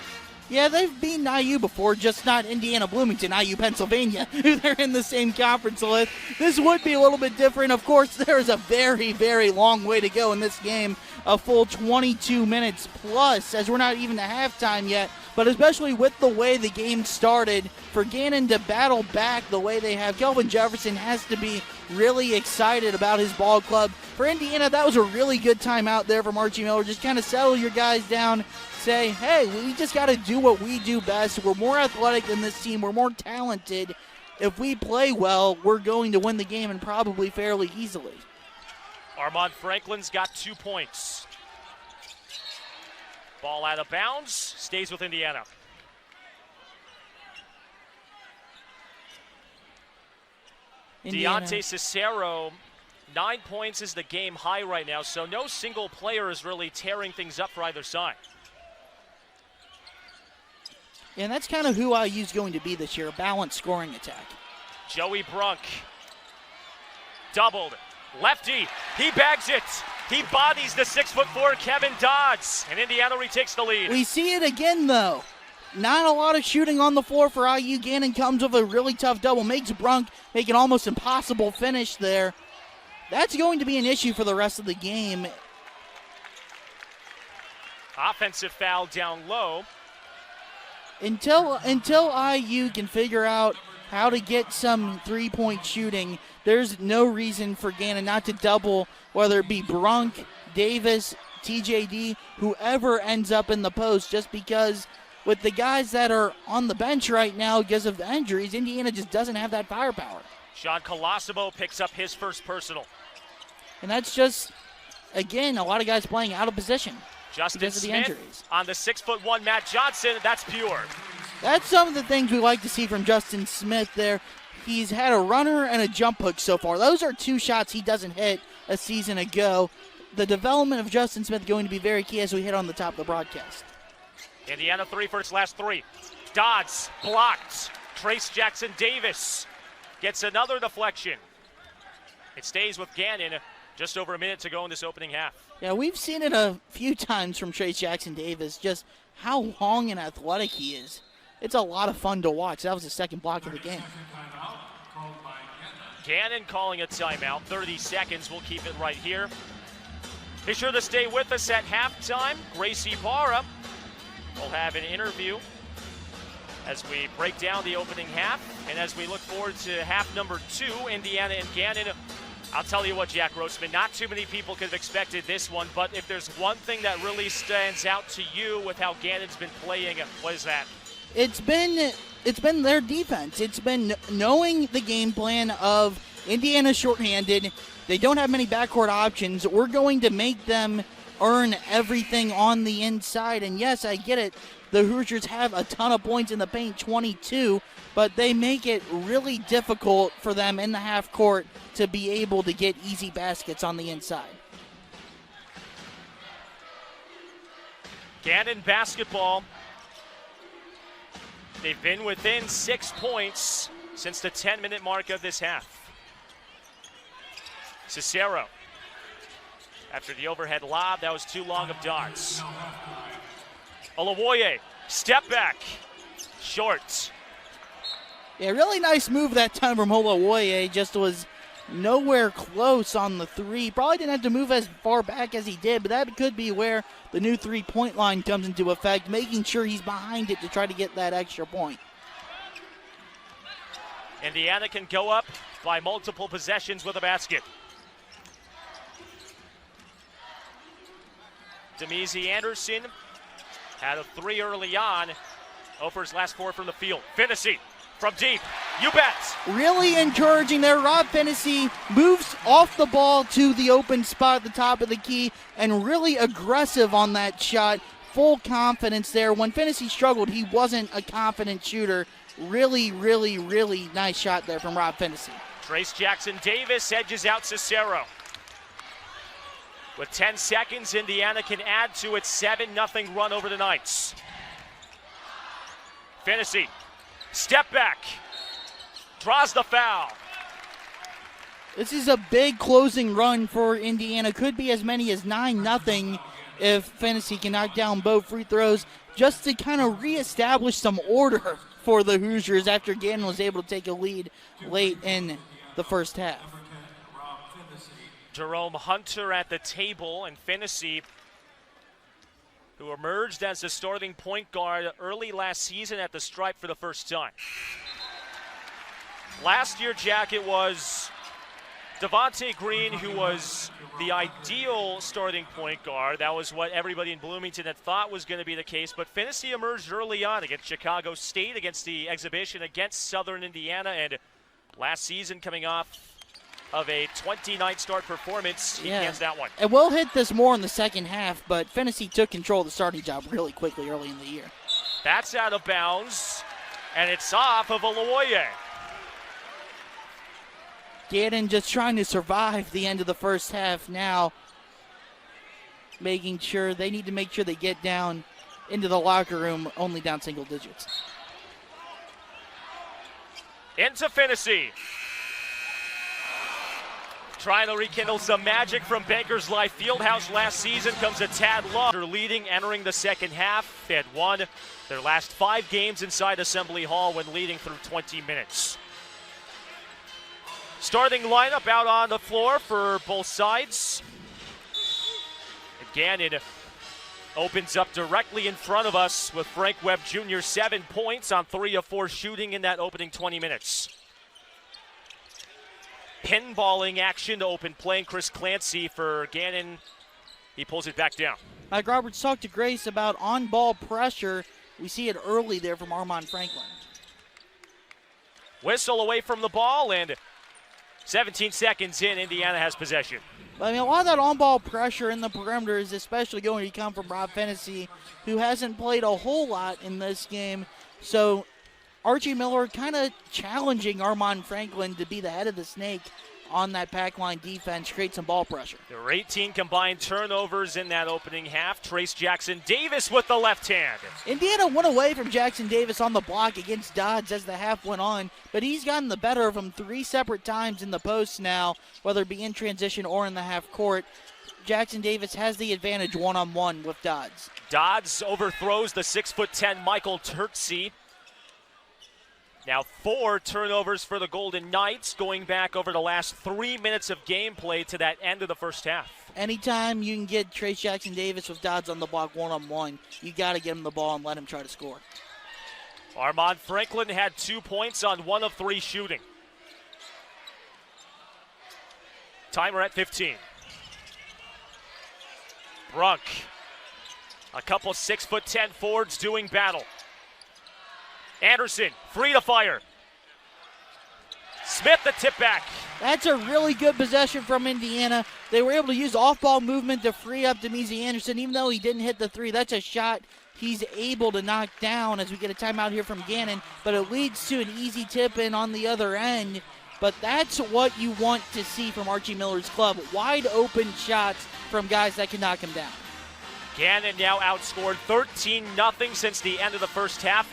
Yeah, they've beaten IU before, just not Indiana, Bloomington, IU, Pennsylvania. They're in the same conference list. This would be a little bit different. Of course, there is a very, very long way to go in this game, a full 22 minutes plus, as we're not even to halftime yet. But especially with the way the game started, for Gannon to battle back the way they have, Kelvin Jefferson has to be really excited about his ball club. For Indiana, that was a really good time out there from Archie Miller. Just kind of settle your guys down, say, hey, we just got to do what we do best. We're more athletic than this team. We're more talented. If we play well, we're going to win the game, and probably fairly easily. Armand Franklin's got 2 points. Ball out of bounds, stays with Indiana. Deontay Cicero, 9 points is the game high right now, so no single player is really tearing things up for either side. And that's kind of who IU's going to be this year, a balanced scoring attack. Joey Brunk, doubled, lefty, he bags it. He bodies the 6'4" Kevin Dodds, and Indiana retakes the lead. We see it again, though. Not a lot of shooting on the floor for IU. Gannon comes with a really tough double, makes Brunk make an almost impossible finish there. That's going to be an issue for the rest of the game. Offensive foul down low. Until IU can figure out how to get some three-point shooting, there's no reason for Gannon not to double, whether it be Brunk, Davis, TJD, whoever ends up in the post, just because with the guys that are on the bench right now because of the injuries, Indiana just doesn't have that firepower. Sean Colosimo picks up his first personal. And that's just, again, a lot of guys playing out of position Justin because of the Smith injuries. on the 6'1" Matt Johnson. That's pure. That's some of the things we like to see from Justin Smith there. He's had a runner and a jump hook so far. Those are 2 shots he doesn't hit a season ago. The development of Justin Smith going to be very key as we hit on the top of the broadcast. Indiana 3 for its last 3. Dodds blocked. Trace Jackson Davis gets another deflection. It stays with Gannon. Just over a minute to go in this opening half. Yeah, we've seen it a few times from Trace Jackson Davis, just how long and athletic he is. It's a lot of fun to watch. That was the second block of the game. Gannon calling a timeout. 30 seconds. We'll keep it right here. Be sure to stay with us at halftime. Gracie Barra will have an interview as we break down the opening half and as we look forward to half number 2, Indiana and Gannon. I'll tell you what, Jack Roseman, not too many people could have expected this one, but if there's one thing that really stands out to you with how Gannon's been playing, what is that? It's been their defense. It's been knowing the game plan of Indiana shorthanded. They don't have many backcourt options. We're going to make them earn everything on the inside. And yes, I get it. The Hoosiers have a ton of points in the paint, 22, but they make it really difficult for them in the half court to be able to get easy baskets on the inside. Gannon basketball. They've been within 6 points since the 10-minute mark of this half. Cicero. After the overhead lob, that was too long of Dodds. Olawoye, step back, short. Yeah, really nice move that time from Olawoye. Just was nowhere close on the three. Probably didn't have to move as far back as he did, but that could be where the new three-point line comes into effect, making sure he's behind it to try to get that extra point. Indiana can go up by multiple possessions with a basket. Demizi Anderson had a 3 early on. Ofer's last 4 from the field. Finney from deep. You bet. Really encouraging there. Rob Finney moves off the ball to the open spot at the top of the key and really aggressive on that shot. Full confidence there. When Finney struggled, he wasn't a confident shooter. Really, really, really nice shot there from Rob Finney. Trace Jackson Davis edges out Cicero. With 10 seconds, Indiana can add to its 7-0 run over the Knights. Finney, step back, draws the foul. This is a big closing run for Indiana. Could be as many as 9-0 if Finney can knock down both free throws, just to kind of reestablish some order for the Hoosiers after Gannon was able to take a lead late in the first half. Jerome Hunter at the table, and Finney, who emerged as the starting point guard early last season at the stripe for the first time. Last year, Jack, it was Devontae Green who was the ideal starting point guard. That was what everybody in Bloomington had thought was going to be the case, but Finney emerged early on against Chicago State, against the exhibition against Southern Indiana, and last season coming off of a 29th start performance, he cans that one. And we'll hit this more in the second half, but Finney took control of the starting job really quickly early in the year. That's out of bounds, and it's off of Olawoye. Gannon just trying to survive the end of the first half now, making sure they need to make sure they get down into the locker room only down single digits. Into Finney. Trying to rekindle some magic from Bankers Life Fieldhouse last season comes a tad low. They're leading entering the second half. They had won their last 5 games inside Assembly Hall when leading through 20 minutes. Starting lineup out on the floor for both sides. Gannon opens up directly in front of us with Frank Webb Jr. 7 points on 3 of 4 shooting in that opening 20 minutes. Pinballing action to open playing Chris Clancy for Gannon. He pulls it back down. Mike Roberts talked to Grace about on-ball pressure. We see it early there from Armaan Franklin. Whistle away from the ball, and 17 seconds in, Indiana has possession. I mean, a lot of that on-ball pressure in the perimeter is especially going to come from Rob Finney, who hasn't played a whole lot in this game. So Archie Miller kind of challenging Armaan Franklin to be the head of the snake on that pack line defense, create some ball pressure. There were 18 combined turnovers in that opening half. Trace Jackson Davis with the left hand. Indiana went away from Jackson Davis on the block against Dodds as the half went on, but he's gotten the better of him 3 separate times in the post now, whether it be in transition or in the half court. Jackson Davis has the advantage one-on-one with Dodds. Dodds overthrows the 6'10" Michael Turtsey. Now 4 turnovers for the Golden Knights, going back over the last 3 minutes of gameplay to that end of the first half. Anytime you can get Trace Jackson Davis with Dodds on the block one-on-one, you got to get him the ball and let him try to score. Armand Franklin had 2 points on 1 of 3 shooting. Timer at 15. Brunk. A couple 6'10" forwards doing battle. Anderson, free to fire. Smith, the tip back. That's a really good possession from Indiana. They were able to use off-ball movement to free up Demezy Anderson. Even though he didn't hit the 3, that's a shot he's able to knock down as we get a timeout here from Gannon. But it leads to an easy tip-in on the other end. But that's what you want to see from Archie Miller's club. Wide open shots from guys that can knock him down. Gannon now outscored 13-0 since the end of the first half.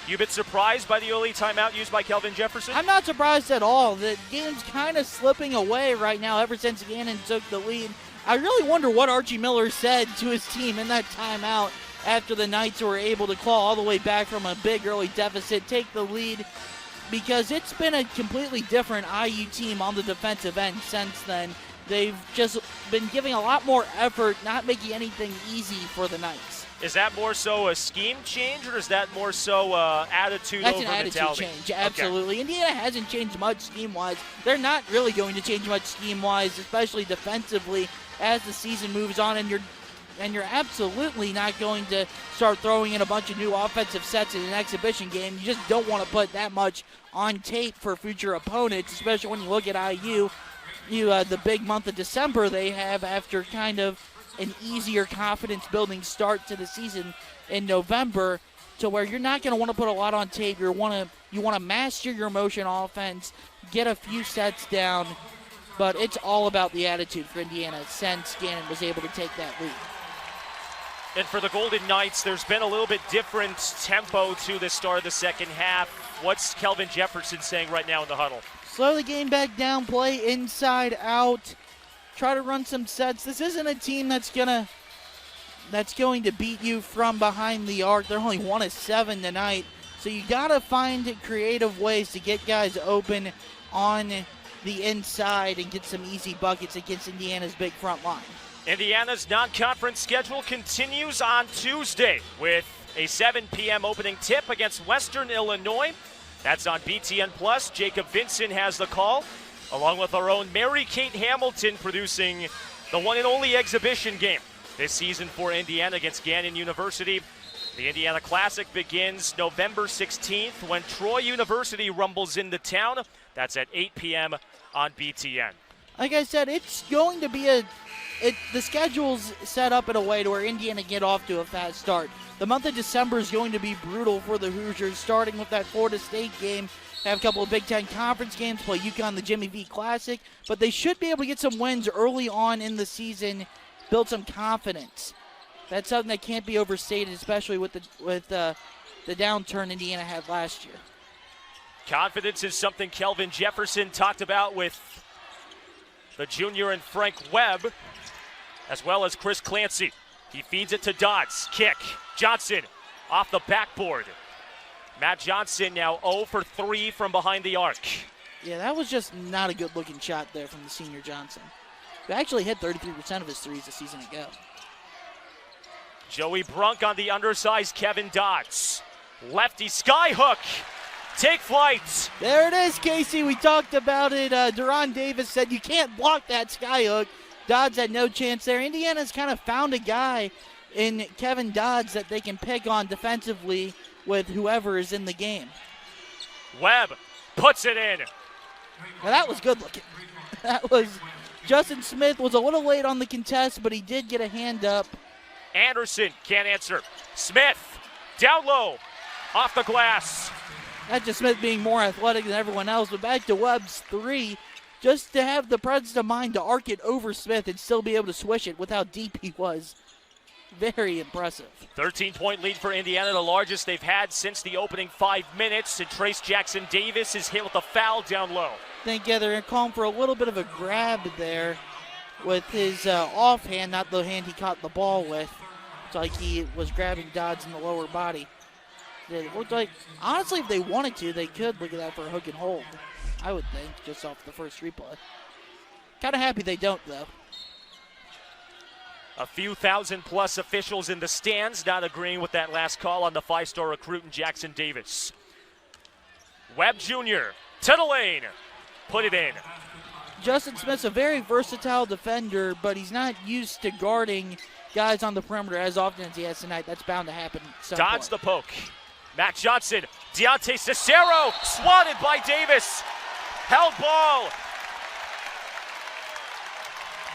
You been surprised by the early timeout used by Kelvin Jefferson? I'm not surprised at all. The game's kind of slipping away right now ever since Gannon took the lead. I really wonder what Archie Miller said to his team in that timeout after the Knights were able to claw all the way back from a big early deficit, take the lead, because it's been a completely different IU team on the defensive end since then. They've just been giving a lot more effort, not making anything easy for the Knights. Is that more so a scheme change, or is that more so attitude That's over an attitude mentality? change, absolutely. Okay. Indiana hasn't changed much scheme-wise. They're not really going to change much scheme-wise, especially defensively, as the season moves on, and you're absolutely not going to start throwing in a bunch of new offensive sets in an exhibition game. You just don't want to put that much on tape for future opponents, especially when you look at IU. The big month of December they have after kind of an easier confidence-building start to the season in November, to where you're not going to want to put a lot on tape. You want to master your motion offense, get a few sets down, but it's all about the attitude for Indiana since Gannon was able to take that lead. And for the Golden Knights, there's been a little bit different tempo to the start of the second half. What's Kelvin Jefferson saying right now in the huddle? Slow the game back down, play inside out, try to run some sets. This isn't a team that's going to beat you from behind the arc. They're only 1 of 7 tonight, so you got to find creative ways to get guys open on the inside and get some easy buckets against Indiana's big front line. Indiana's non-conference schedule continues on Tuesday with a 7 p.m. opening tip against Western Illinois. That's on BTN+. Jacob Vincent has the call, along with our own Mary Kate Hamilton producing the one and only exhibition game this season for Indiana against Gannon University. The Indiana Classic begins November 16th when Troy University rumbles into town. That's at 8 p.m. on BTN. Like I said, it's going to be the schedule's set up in a way to where Indiana get off to a fast start. The month of December is going to be brutal for the Hoosiers, starting with that Florida State game. They have a couple of Big Ten Conference games, play UConn, the Jimmy V Classic, but they should be able to get some wins early on in the season, build some confidence. That's something that can't be overstated, especially with the downturn Indiana had last year. Confidence is something Kelvin Jefferson talked about with the junior and Frank Webb, as well as Chris Clancy. He feeds it to Dodds. Kick. Johnson off the backboard. Matt Johnson now 0 for 3 from behind the arc. Yeah, that was just not a good-looking shot there from the senior Johnson. He actually hit 33% of his threes a season ago. Joey Brunk on the undersized Kevin Dodds. Lefty skyhook. Take flight. There it is, Casey. We talked about it. Deron Davis said you can't block that skyhook. Dodds had no chance there. Indiana's kind of found a guy in Kevin Dodds that they can pick on defensively with whoever is in the game. Webb puts it in. Now that was good looking. That was Justin Smith was a little late on the contest, but he did get a hand up. Anderson can't answer. Smith down low off the glass. That's just Smith being more athletic than everyone else, but back to Webb's 3. just to have the presence of mind to arc it over Smith and still be able to swish it with how deep he was. Very impressive. 13-point lead for Indiana, the largest they've had since the opening 5 minutes. And Trace Jackson Davis is hit with a foul down low. I think, yeah, they're calling for a little bit of a grab there with his offhand, not the hand he caught the ball with. It's like he was grabbing Dodds in the lower body. It looked like, honestly, if they wanted to, they could look at that for a hook and hold, I would think, just off the first replay. Kind of happy they don't, though. A few thousand-plus officials in the stands not agreeing with that last call on the 5-star recruit in Jackson Davis. Webb Jr. to the lane. Put it in. Justin Smith's a very versatile defender, but he's not used to guarding guys on the perimeter as often as he has tonight. That's bound to happen at some Dodds point. the poke. Matt Johnson. Deontay Cicero. Swatted by Davis. Held ball.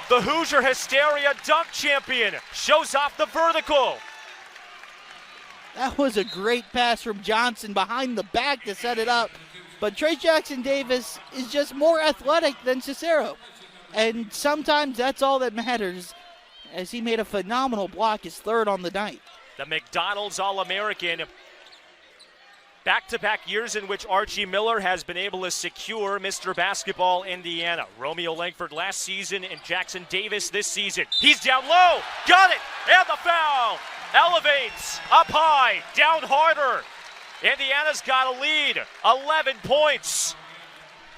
The Hoosier Hysteria dunk champion shows off the vertical. That was a great pass from Johnson behind the back to set it up. But Trace Jackson Davis is just more athletic than Cicero. And sometimes that's all that matters, as he made a phenomenal block, his third on the night. The McDonald's All-American. Back-to-back years in which Archie Miller has been able to secure Mr. Basketball Indiana. Romeo Langford last season and Jackson Davis this season. He's down low. Got it. And the foul. Elevates. Up high. Down harder. Indiana's got a lead. 11 points.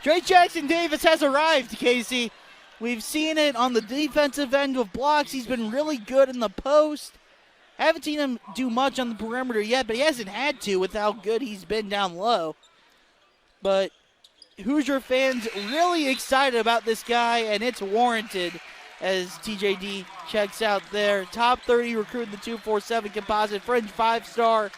Trace Jackson Davis has arrived, Casey. We've seen it on the defensive end of blocks. He's been really good in the post. Haven't seen him do much on the perimeter yet, but he hasn't had to with how good he's been down low. But Hoosier fans really excited about this guy, and it's warranted as TJD checks out there. Top 30 recruit in the 247 composite, fringe 5-star.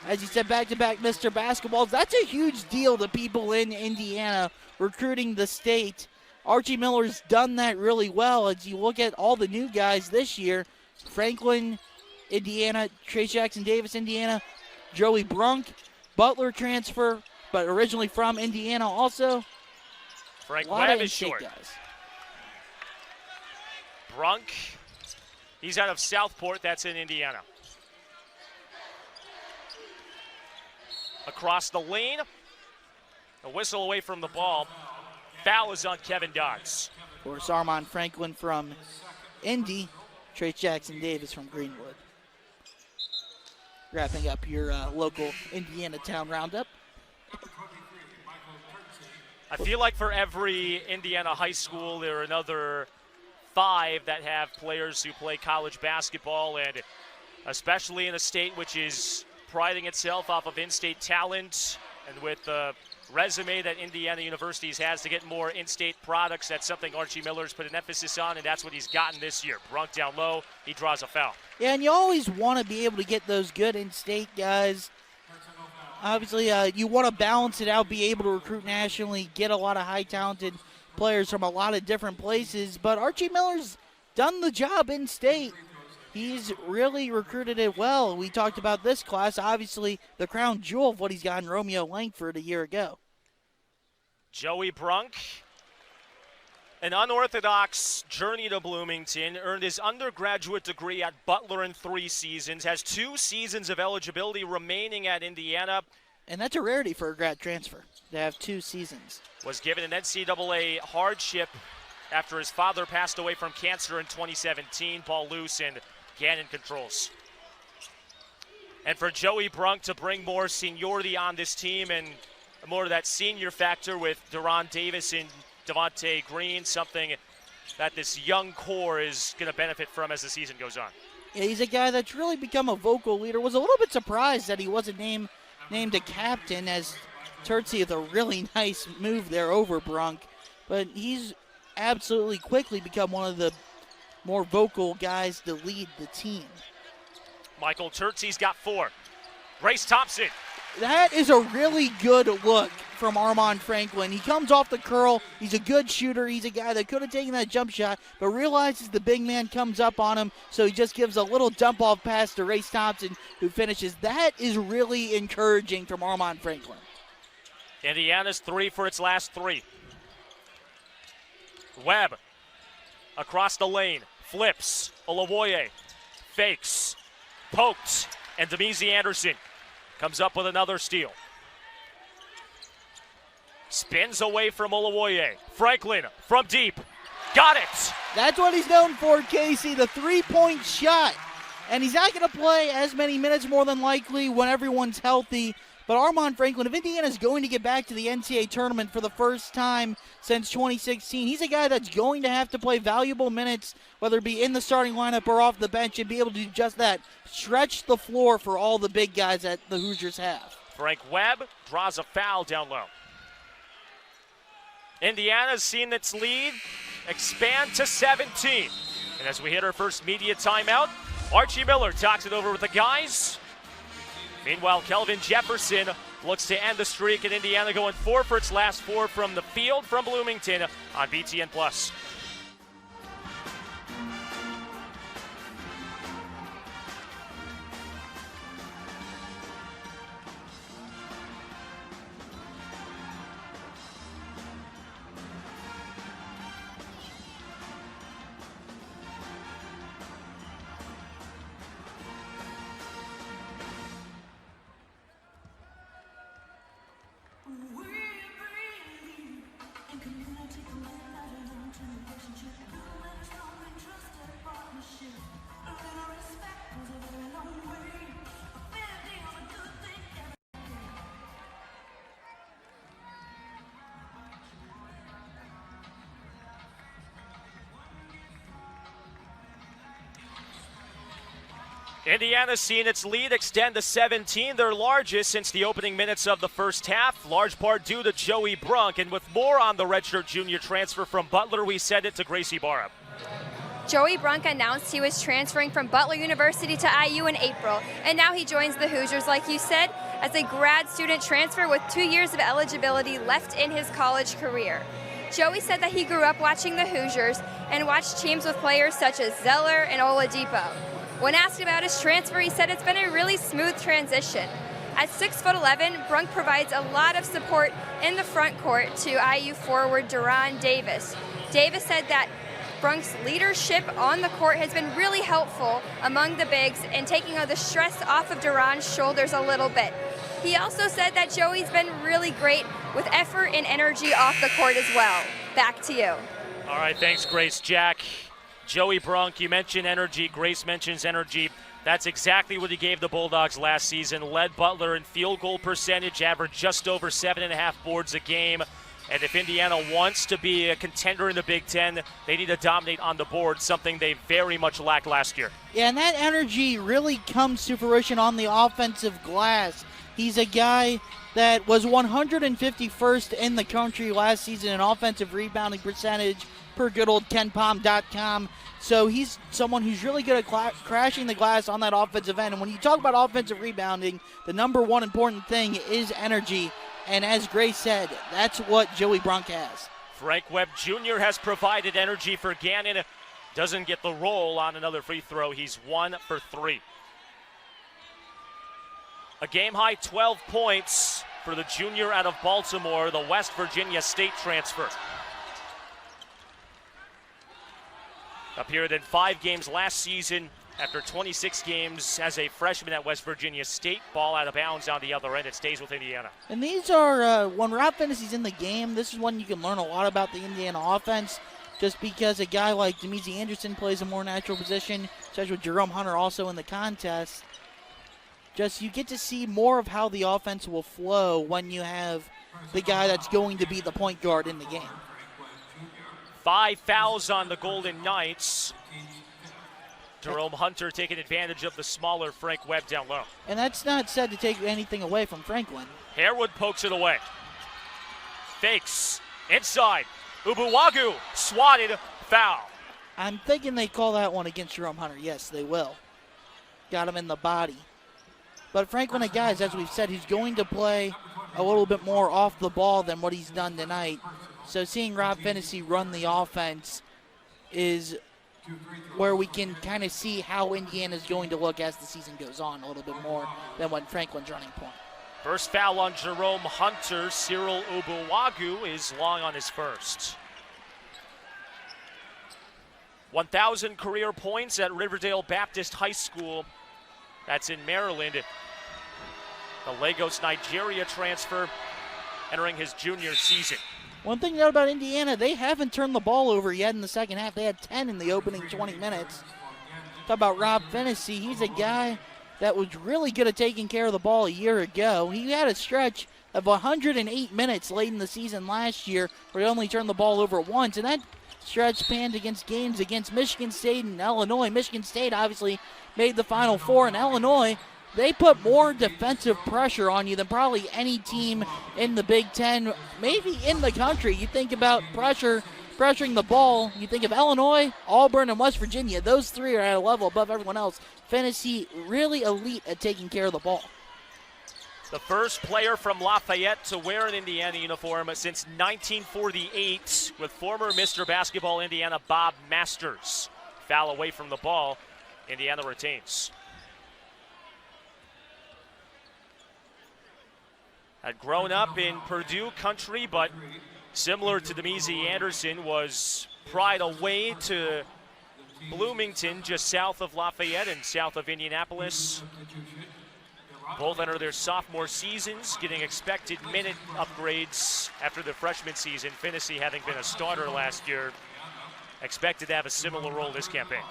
As he said, back-to-back Mr. Basketballs. That's a huge deal to people in Indiana recruiting the state. Archie Miller's done that really well. As you look at all the new guys this year, Franklin, Indiana, Trace Jackson Davis, Indiana, Joey Brunk, Butler transfer, but originally from Indiana also. Frank Webb is short. Guys. Brunk, he's out of Southport, that's in Indiana. Across the lane, a whistle away from the ball. Foul is on Kevin Dodds. Of course, Armand Franklin from Indy, Trace Jackson Davis from Greenwood. Wrapping up your local Indiana Town Roundup. I feel like for every Indiana high school, there are another 5 that have players who play college basketball, and especially in a state which is priding itself off of in-state talent, and with the resume that Indiana University has to get more in-state products, that's something Archie Miller's put an emphasis on, and that's what he's gotten this year. Brunk down low, he draws a foul. Yeah, and you always want to be able to get those good in-state guys. Obviously, you want to balance it out, be able to recruit nationally, get a lot of high-talented players from a lot of different places, but Archie Miller's done the job in-state. He's really recruited it well. We talked about this class, obviously the crown jewel of what he's got in Romeo Langford a year ago. Joey Brunk, an unorthodox journey to Bloomington, earned his undergraduate degree at Butler in 3 seasons, has 2 seasons of eligibility remaining at Indiana. And that's a rarity for a grad transfer, to have 2 seasons. Was given an NCAA hardship after his father passed away from cancer in 2017. Ball loose and Gannon controls. And for Joey Brunk to bring more seniority on this team and more of that senior factor with Deron Davis and Devontae Green, something that this young core is going to benefit from as the season goes on. Yeah, he's a guy that's really become a vocal leader. Was a little bit surprised that he wasn't named a captain, as Terzi with a really nice move there over Brunk. But he's absolutely quickly become one of the more vocal guys to lead the team. Michael Terzi's got 4. Grace Thompson. That is a really good look from Armand Franklin. He comes off the curl. He's a good shooter. He's a guy that could have taken that jump shot, but realizes the big man comes up on him, so he just gives a little dump-off pass to Grace Thompson, who finishes. That is really encouraging from Armand Franklin. Indiana's 3 for its last 3. Webb across the lane, flips, Olawoye fakes, poked, and Demizi Anderson comes up with another steal. Spins away from Olawoye. Franklin from deep. Got it! That's what he's known for, Casey, the three-point shot. And he's not going to play as many minutes more than likely when everyone's healthy. But Armaan Franklin, if Indiana's going to get back to the NCAA tournament for the first time since 2016, he's a guy that's going to have to play valuable minutes, whether it be in the starting lineup or off the bench, and be able to do just that. Stretch the floor for all the big guys that the Hoosiers have. Frank Webb draws a foul down low. Indiana's seen its lead expand to 17. And as we hit our first media timeout, Archie Miller talks it over with the guys. Meanwhile, Kelvin Jefferson looks to end the streak, and Indiana going 4 for its last 4 from the field from Bloomington on BTN+. Indiana's seen its lead extend to 17, their largest since the opening minutes of the first half, large part due to Joey Brunk. And with more on the redshirt junior transfer from Butler, we send it to Gracie Barra. Joey Brunk announced he was transferring from Butler University to IU in April, and now he joins the Hoosiers, like you said, as a grad student transfer with 2 years of eligibility left in his college career. Joey said that he grew up watching the Hoosiers and watched teams with players such as Zeller and Oladipo. When asked about his transfer, he said it's been a really smooth transition. At 6'11", Brunk provides a lot of support in the front court to IU forward Deron Davis. Davis said that Brunk's leadership on the court has been really helpful among the bigs and taking the stress off of Deron's shoulders a little bit. He also said that Joey's been really great with effort and energy off the court as well. Back to you. All right, thanks, Grace. Jack, Joey Brunk, you mentioned energy. Grace mentions energy. That's exactly what he gave the Bulldogs last season. Led Butler in field goal percentage, averaged just over 7.5 boards a game. And if Indiana wants to be a contender in the Big Ten, they need to dominate on the board, something they very much lacked last year. Yeah, and that energy really comes to fruition on the offensive glass. He's a guy that was 151st in the country last season in offensive rebounding percentage per good old KenPom.com. So he's someone who's really good at crashing the glass on that offensive end. And when you talk about offensive rebounding, the number one important thing is energy. And as Grace said, that's what Joey Brunk has. Frank Webb Jr. has provided energy for Gannon. Doesn't get the roll on another free throw. He's 1 for 3. A game-high 12 points for the junior out of Baltimore, the West Virginia State transfer. Appeared in 5 games last season after 26 games as a freshman at West Virginia State. Ball out of bounds on the other end. It stays with Indiana. And these are, when Rob Finney's in the game, this is when you can learn a lot about the Indiana offense, just because a guy like Demizi Anderson plays a more natural position, such with Jerome Hunter also in the contest. Just you get to see more of how the offense will flow when you have the guy that's going to be the point guard in the game. 5 fouls on the Golden Knights. Jerome Hunter taking advantage of the smaller Frank Webb down low. And that's not said to take anything away from Franklin. Harewood pokes it away. Fakes. Inside. Ubuwagu swatted. Foul. I'm thinking they call that one against Jerome Hunter. Yes, they will. Got him in the body. But Franklin, guys, as we've said, he's going to play a little bit more off the ball than what he's done tonight. So seeing Rob Finney run the offense is where we can kind of see how Indiana's going to look as the season goes on a little bit more than when Franklin's running point. First foul on Jerome Hunter. Cyril Ubuwagu is long on his first. 1,000 career points at Riverdale Baptist High School. That's in Maryland. The Lagos, Nigeria transfer entering his junior season. One thing to note about Indiana, they haven't turned the ball over yet in the second half. They had 10 in the opening 20 minutes. Talk about Rob Fennessy. He's a guy that was really good at taking care of the ball a year ago. He had a stretch of 108 minutes late in the season last year where he only turned the ball over once, and that stretch spanned against games against Michigan State and Illinois. Michigan State obviously made the Final Four, and Illinois, they put more defensive pressure on you than probably any team in the Big Ten, maybe in the country. You think about pressuring the ball, you think of Illinois, Auburn, and West Virginia. Those three are at a level above everyone else. Fennessy really elite at taking care of the ball. The first player from Lafayette to wear an Indiana uniform since 1948 with former Mr. Basketball Indiana Bob Masters. Foul away from the ball. Indiana retains. Had grown up in Purdue country, but similar to Demezy Anderson, was pried away to Bloomington, just south of Lafayette and south of Indianapolis. Both enter their sophomore seasons, getting expected minute upgrades after the freshman season. Fennessy, having been a starter last year, expected to have a similar role this campaign.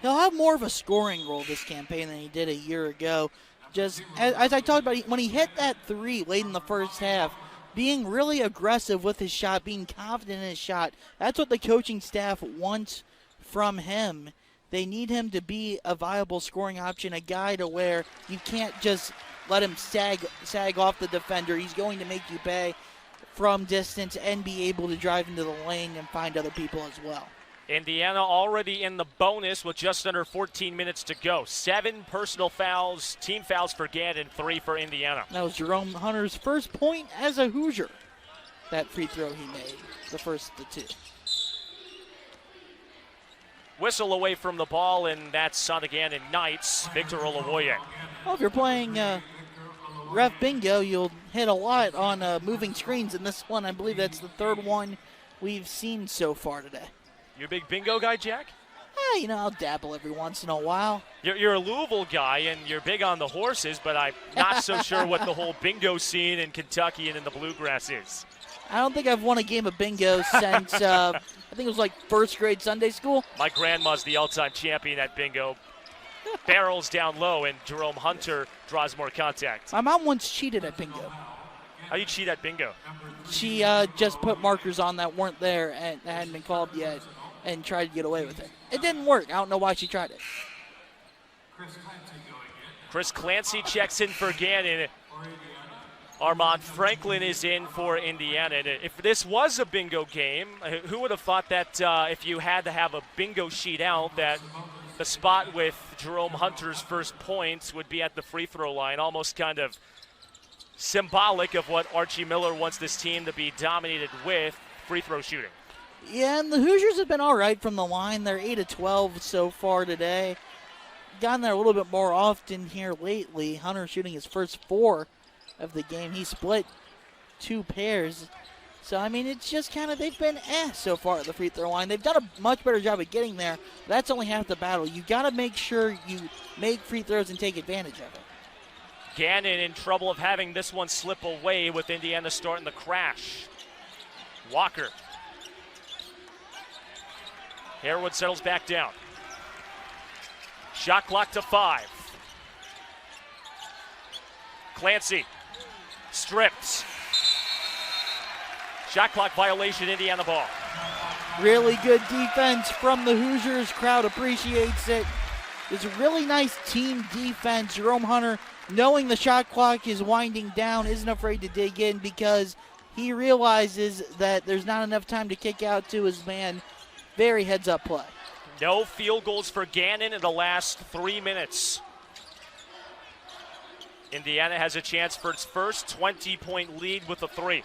He'll have more of a scoring role this campaign than he did a year ago. Just as I talked about, when he hit that three late in the first half, being really aggressive with his shot, being confident in his shot, that's what the coaching staff wants from him. They need him to be a viable scoring option, a guy to where you can't just let him sag off the defender. He's going to make you pay from distance and be able to drive into the lane and find other people as well. Indiana already in the bonus with just under 14 minutes to go. 7 personal fouls, team fouls for Gannon, 3 for Indiana. That was Jerome Hunter's first point as a Hoosier. That free throw he made, the first of the 2. Whistle away from the ball, and that's Sonic Gannon Knights, Victor Olawoye. Well, if you're playing Ref Bingo, you'll hit a lot on moving screens. In this one, I believe that's the 3rd one we've seen so far today. You a big bingo guy, Jack? I'll dabble every once in a while. You're a Louisville guy, and you're big on the horses, but I'm not so sure what the whole bingo scene in Kentucky and in the Bluegrass is. I don't think I've won a game of bingo since, I think it was like 1st grade Sunday school. My grandma's the all-time champion at bingo. Barrels down low, and Jerome Hunter draws more contact. My mom once cheated at bingo. How you cheat at bingo? She just put markers on that weren't there and that hadn't been called yet and tried to get away with it. It didn't work. I don't know why she tried it. Chris Clancy checks in for Gannon. Armand Franklin is in for Indiana. And if this was a bingo game, who would have thought that if you had to have a bingo sheet out, that the spot with Jerome Hunter's first points would be at the free throw line, almost kind of symbolic of what Archie Miller wants this team to be dominated with, free throw shooting. Yeah, and the Hoosiers have been all right from the line. They're 8 of 12 so far today. Gotten there a little bit more often here lately. Hunter shooting his first 4 of the game. He split 2 pairs. So, I mean, it's just kind of, they've been so far at the free throw line. They've done a much better job of getting there. That's only half the battle. You got to make sure you make free throws and take advantage of it. Gannon in trouble of having this one slip away with Indiana starting the crash. Walker. Harewood settles back down. Shot clock to 5. Clancy stripped. Shot clock violation, Indiana ball. Really good defense from the Hoosiers. Crowd appreciates it. It's a really nice team defense. Jerome Hunter, knowing the shot clock is winding down, isn't afraid to dig in because he realizes that there's not enough time to kick out to his man. Very heads-up play. No field goals for Gannon in the last 3 minutes. Indiana has a chance for its first 20-point lead with a 3.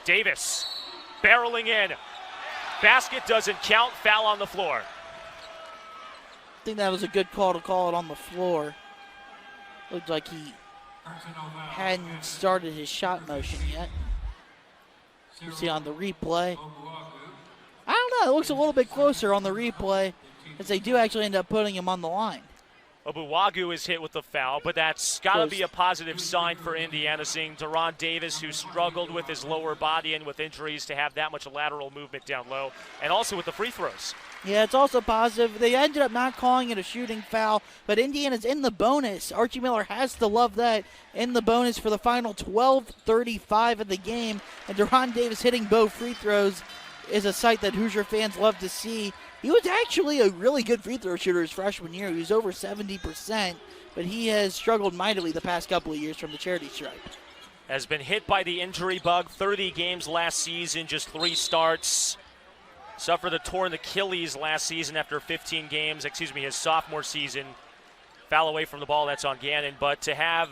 Davis barreling in. Basket doesn't count. Foul on the floor. I think that was a good call to call it on the floor. Looked like he hadn't started his shot motion yet. You see on the replay. I don't Yeah, it looks a little bit closer on the replay as they do actually end up putting him on the line. Obuwagu is hit with the foul, but that's got to be a positive sign for Indiana, seeing Deron Davis, who struggled with his lower body and with injuries, to have that much lateral movement down low, and also with the free throws. Yeah, it's also positive. They ended up not calling it a shooting foul, but Indiana's in the bonus. Archie Miller has to love that, in the bonus for the final 12:35 of the game, and Deron Davis hitting both free throws is a sight that Hoosier fans love to see. He was actually a really good free throw shooter his freshman year. He was over 70%, but he has struggled mightily the past couple of years from the charity stripe. Has been hit by the injury bug, 30 games last season, just 3 starts. Suffered a torn Achilles last season after 15 games, his sophomore season. Foul away from the ball, that's on Gannon. But to have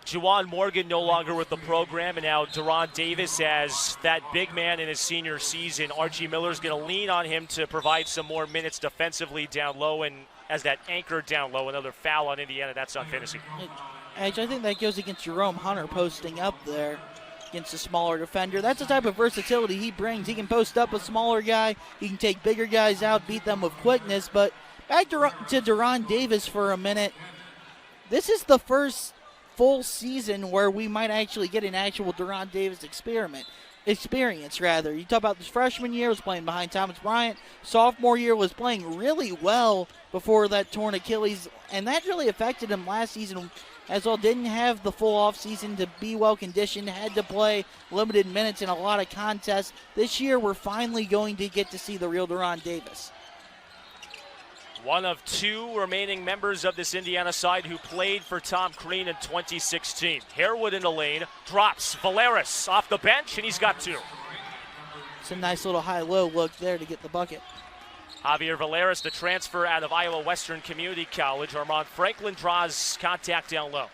Juwan Morgan no longer with the program, and now Deron Davis as that big man in his senior season, Archie Miller's going to lean on him to provide some more minutes defensively down low, and as that anchor down low. Another foul on Indiana, that's on Finney. Actually, I think that goes against Jerome Hunter posting up there against a smaller defender. That's the type of versatility he brings. He can post up a smaller guy. He can take bigger guys out, beat them with quickness. But back to Deron Davis for a minute. This is the first full season where we might actually get an actual Deron Davis experience. You talk about this freshman year, was playing behind Thomas Bryant. Sophomore year was playing really well before that torn Achilles, and that really affected him last season as well. Didn't have the full offseason to be well conditioned, had to play limited minutes in a lot of contests. This year we're finally going to get to see the real Deron Davis. One of 2 remaining members of this Indiana side who played for Tom Crean in 2016. Harewood in the lane, drops Valeris off the bench, and he's got 2. It's a nice little high-low look there to get the bucket. Javier Valeris, the transfer out of Iowa Western Community College. Armand Franklin draws contact down low.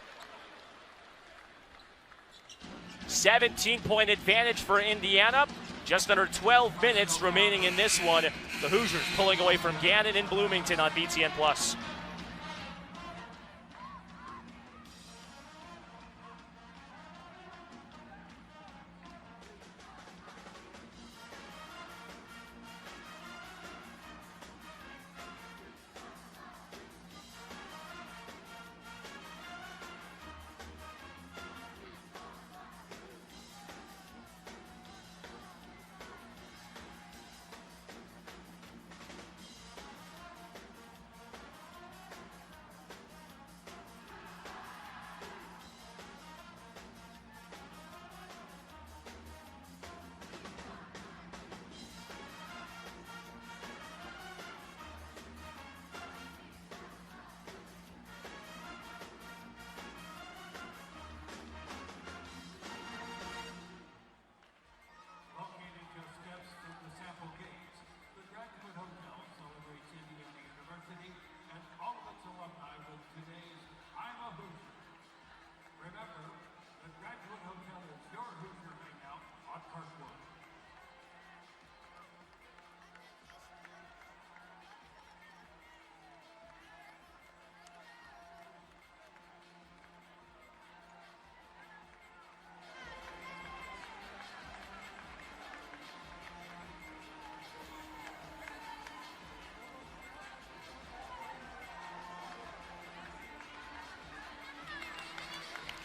17-point advantage for Indiana. Just under 12 minutes remaining in this one. The Hoosiers pulling away from Gannon in Bloomington on BTN+.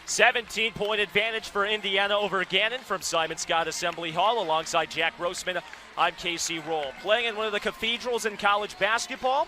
17-point advantage for Indiana over Gannon from Simon Skjodt Assembly Hall. Alongside Jack Grossman, I'm Casey Roll. Playing in one of the cathedrals in college basketball,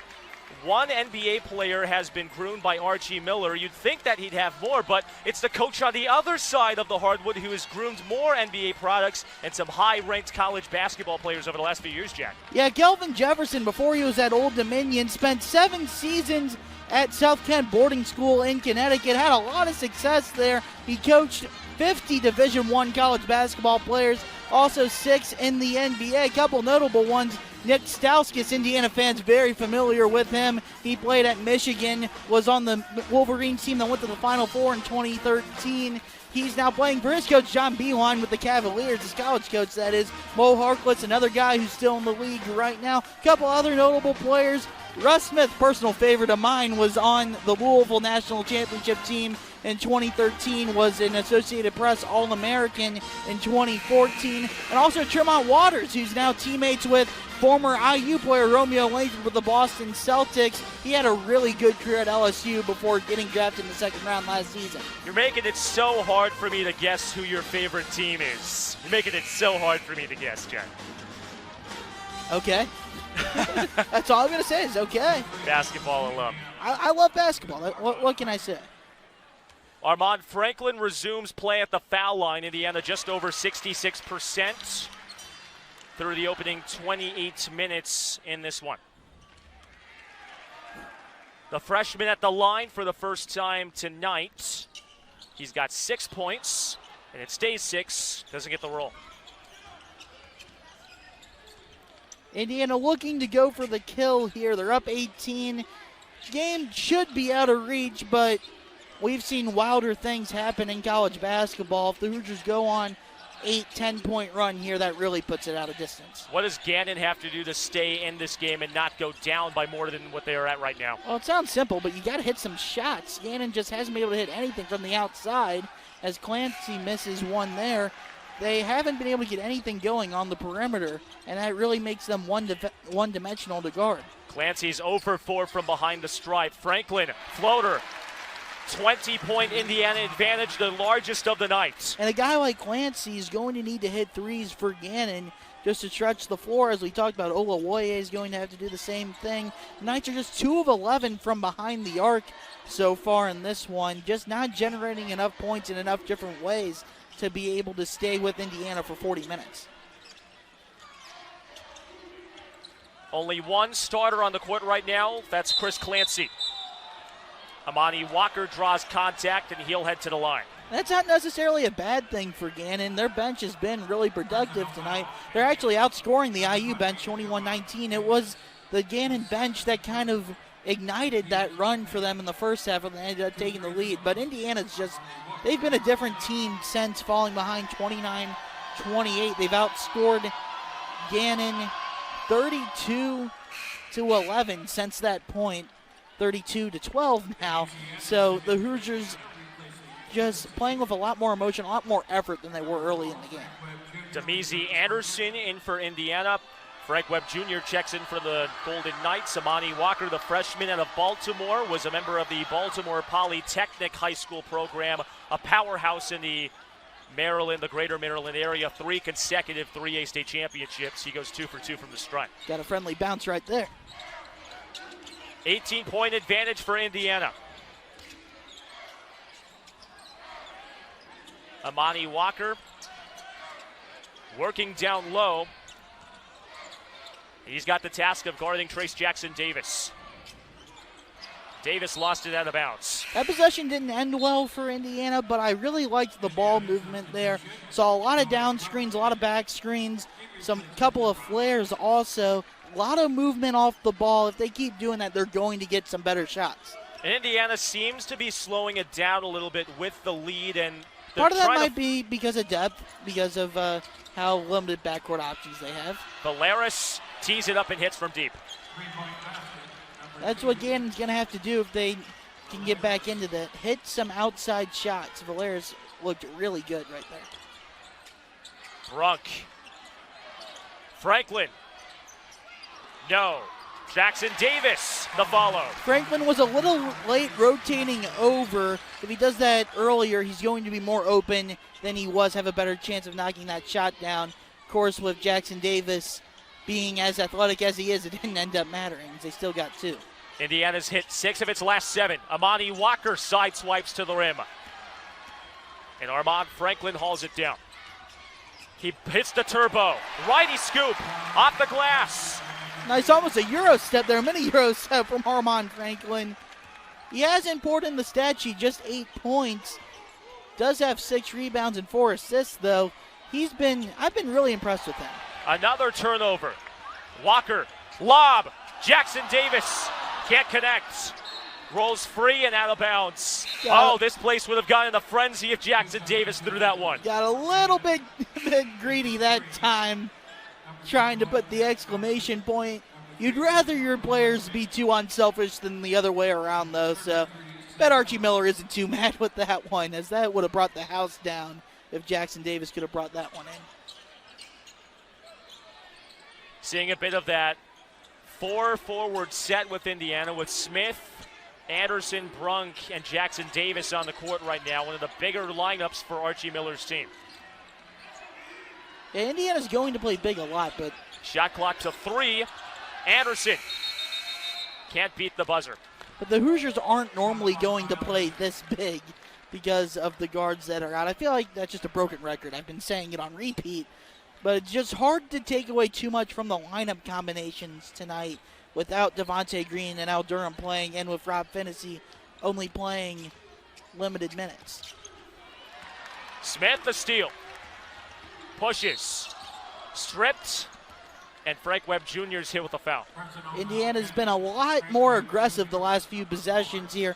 one NBA player has been groomed by Archie Miller. You'd think that he'd have more, but it's the coach on the other side of the hardwood who has groomed more NBA products and some high-ranked college basketball players over the last few years, Jack. Yeah, Kelvin Jefferson, before he was at Old Dominion, spent 7 seasons at South Kent Boarding School in Connecticut, had a lot of success there. He coached 50 Division I college basketball players, also 6 in the NBA. A couple notable ones. Nick Stauskas, Indiana fans very familiar with him. He played at Michigan, was on the Wolverines team that went to the Final Four in 2013. He's now playing for his coach, John Beilein, with the Cavaliers, his college coach, that is. Mo Harkless, another guy who's still in the league right now. A couple other notable players. Russ Smith, personal favorite of mine, was on the Louisville National Championship team in 2013, was an Associated Press All-American in 2014, and also Tremont Waters, who's now teammates with former IU player Romeo Langford with the Boston Celtics. He had a really good career at LSU before getting drafted in the second round last season. You're making it so hard for me to guess who your favorite team is. You're making it so hard for me to guess, Jen. Okay. That's all I'm going to say is okay. Basketball alum. I love basketball. What can I say? Armand Franklin resumes play at the foul line. Indiana just over 66% through the opening 28 minutes in this one. The freshman at the line for the first time tonight. He's got 6 points, and it stays 6. Doesn't get the roll. Indiana looking to go for the kill here. They're up 18. Game should be out of reach, but we've seen wilder things happen in college basketball. If the Hoosiers go on 8-10 point run here, that really puts it out of distance. What does Gannon have to do to stay in this game and not go down by more than what they are at right now? Well, it sounds simple, but you got to hit some shots. Gannon just hasn't been able to hit anything from the outside as Clancy misses one there. They haven't been able to get anything going on the perimeter, and that really makes them one-dimensional to guard. Clancy's 0 for 4 from behind the stripe. Franklin, floater. 20-point Indiana advantage, the largest of the night. And a guy like Clancy is going to need to hit threes for Gannon just to stretch the floor. As we talked about, Olawoye is going to have to do the same thing. The Knights are just 2 of 11 from behind the arc so far in this one, just not generating enough points in enough different ways to be able to stay with Indiana for 40 minutes. Only one starter on the court right now. That's Chris Clancy. Amani Walker draws contact, and he'll head to the line. That's not necessarily a bad thing for Gannon. Their bench has been really productive tonight. They're actually outscoring the IU bench 21-19. It was the Gannon bench that kind of ignited that run for them in the first half, and they ended up taking the lead. But Indiana's just, they've been a different team since falling behind 29-28. They've outscored Gannon 32-11 since that point. 32-12 now. So the Hoosiers just playing with a lot more emotion, a lot more effort than they were early in the game. Demizi Anderson in for Indiana. Frank Webb Jr. checks in for the Golden Knights. Amani Walker, the freshman out of Baltimore, was a member of the Baltimore Polytechnic High School program, a powerhouse in the greater Maryland area. 3 consecutive 3A state championships. He goes 2 for 2 from the stripe. Got a friendly bounce right there. 18-point advantage for Indiana. Amani Walker working down low. He's got the task of guarding Trace Jackson Davis. Davis lost it out of bounds. That possession didn't end well for Indiana, but I really liked the ball movement there. Saw a lot of down screens, a lot of back screens, some couple of flares also. A lot of movement off the ball. If they keep doing that, they're going to get some better shots. And Indiana seems to be slowing it down a little bit with the lead. And part of that might be because of depth, because of how limited backcourt options they have. Valeris tees it up and hits from deep. That's what Gannon's going to have to do if they can get back into that. Hit some outside shots. Valeris looked really good right there. Brunk. Franklin. No. Jackson Davis, the follow. Franklin was a little late rotating over. If he does that earlier, he's going to be more open than he was, have a better chance of knocking that shot down. Of course, with Jackson Davis being as athletic as he is, it didn't end up mattering. They still got 2. Indiana's hit 6 of its last 7. Amani Walker side swipes to the rim. And Armand Franklin hauls it down. He hits the turbo. Righty scoop off the glass. Nice, almost a Euro step there, a mini Euro step from Armand Franklin. He hasn't poured in the stat sheet, just 8 points. Does have 6 rebounds and 4 assists, though. I've been really impressed with him. Another turnover. Walker, lob. Jackson Davis can't connect. Rolls free and out of bounds. This place would have gone in a frenzy if Jackson Davis threw that one. Got a little bit greedy that time, trying to put the exclamation point. You'd rather your players be too unselfish than the other way around, though. So bet Archie Miller isn't too mad with that one, as that would have brought the house down if Jackson Davis could have brought that one in. Seeing a bit of that 4-forward set with Indiana with Smith, Anderson, Brunk, and Jackson Davis on the court right now. One of the bigger lineups for Archie Miller's team. Yeah, Indiana's going to play big a lot, but... Shot clock to 3. Anderson can't beat the buzzer. But the Hoosiers aren't normally going to play this big because of the guards that are out. I feel like that's just a broken record. I've been saying it on repeat. But it's just hard to take away too much from the lineup combinations tonight without Devontae Green and Al Durham playing, and with Rob Fennessy only playing limited minutes. Smith the steal. Pushes. Stripped. And Frank Webb Jr. is hit with a foul. Indiana's been a lot more aggressive the last few possessions here.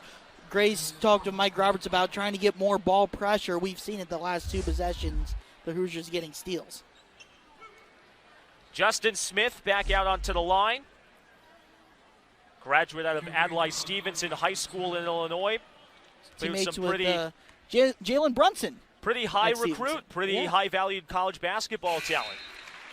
Grace talked to Mike Roberts about trying to get more ball pressure. We've seen it the last 2 possessions. The Hoosiers getting steals. Justin Smith back out onto the line. Graduate out of Adlai Stevenson High School in Illinois. Teammates with Jalen Brunson. Pretty high recruit, pretty high-valued college basketball talent.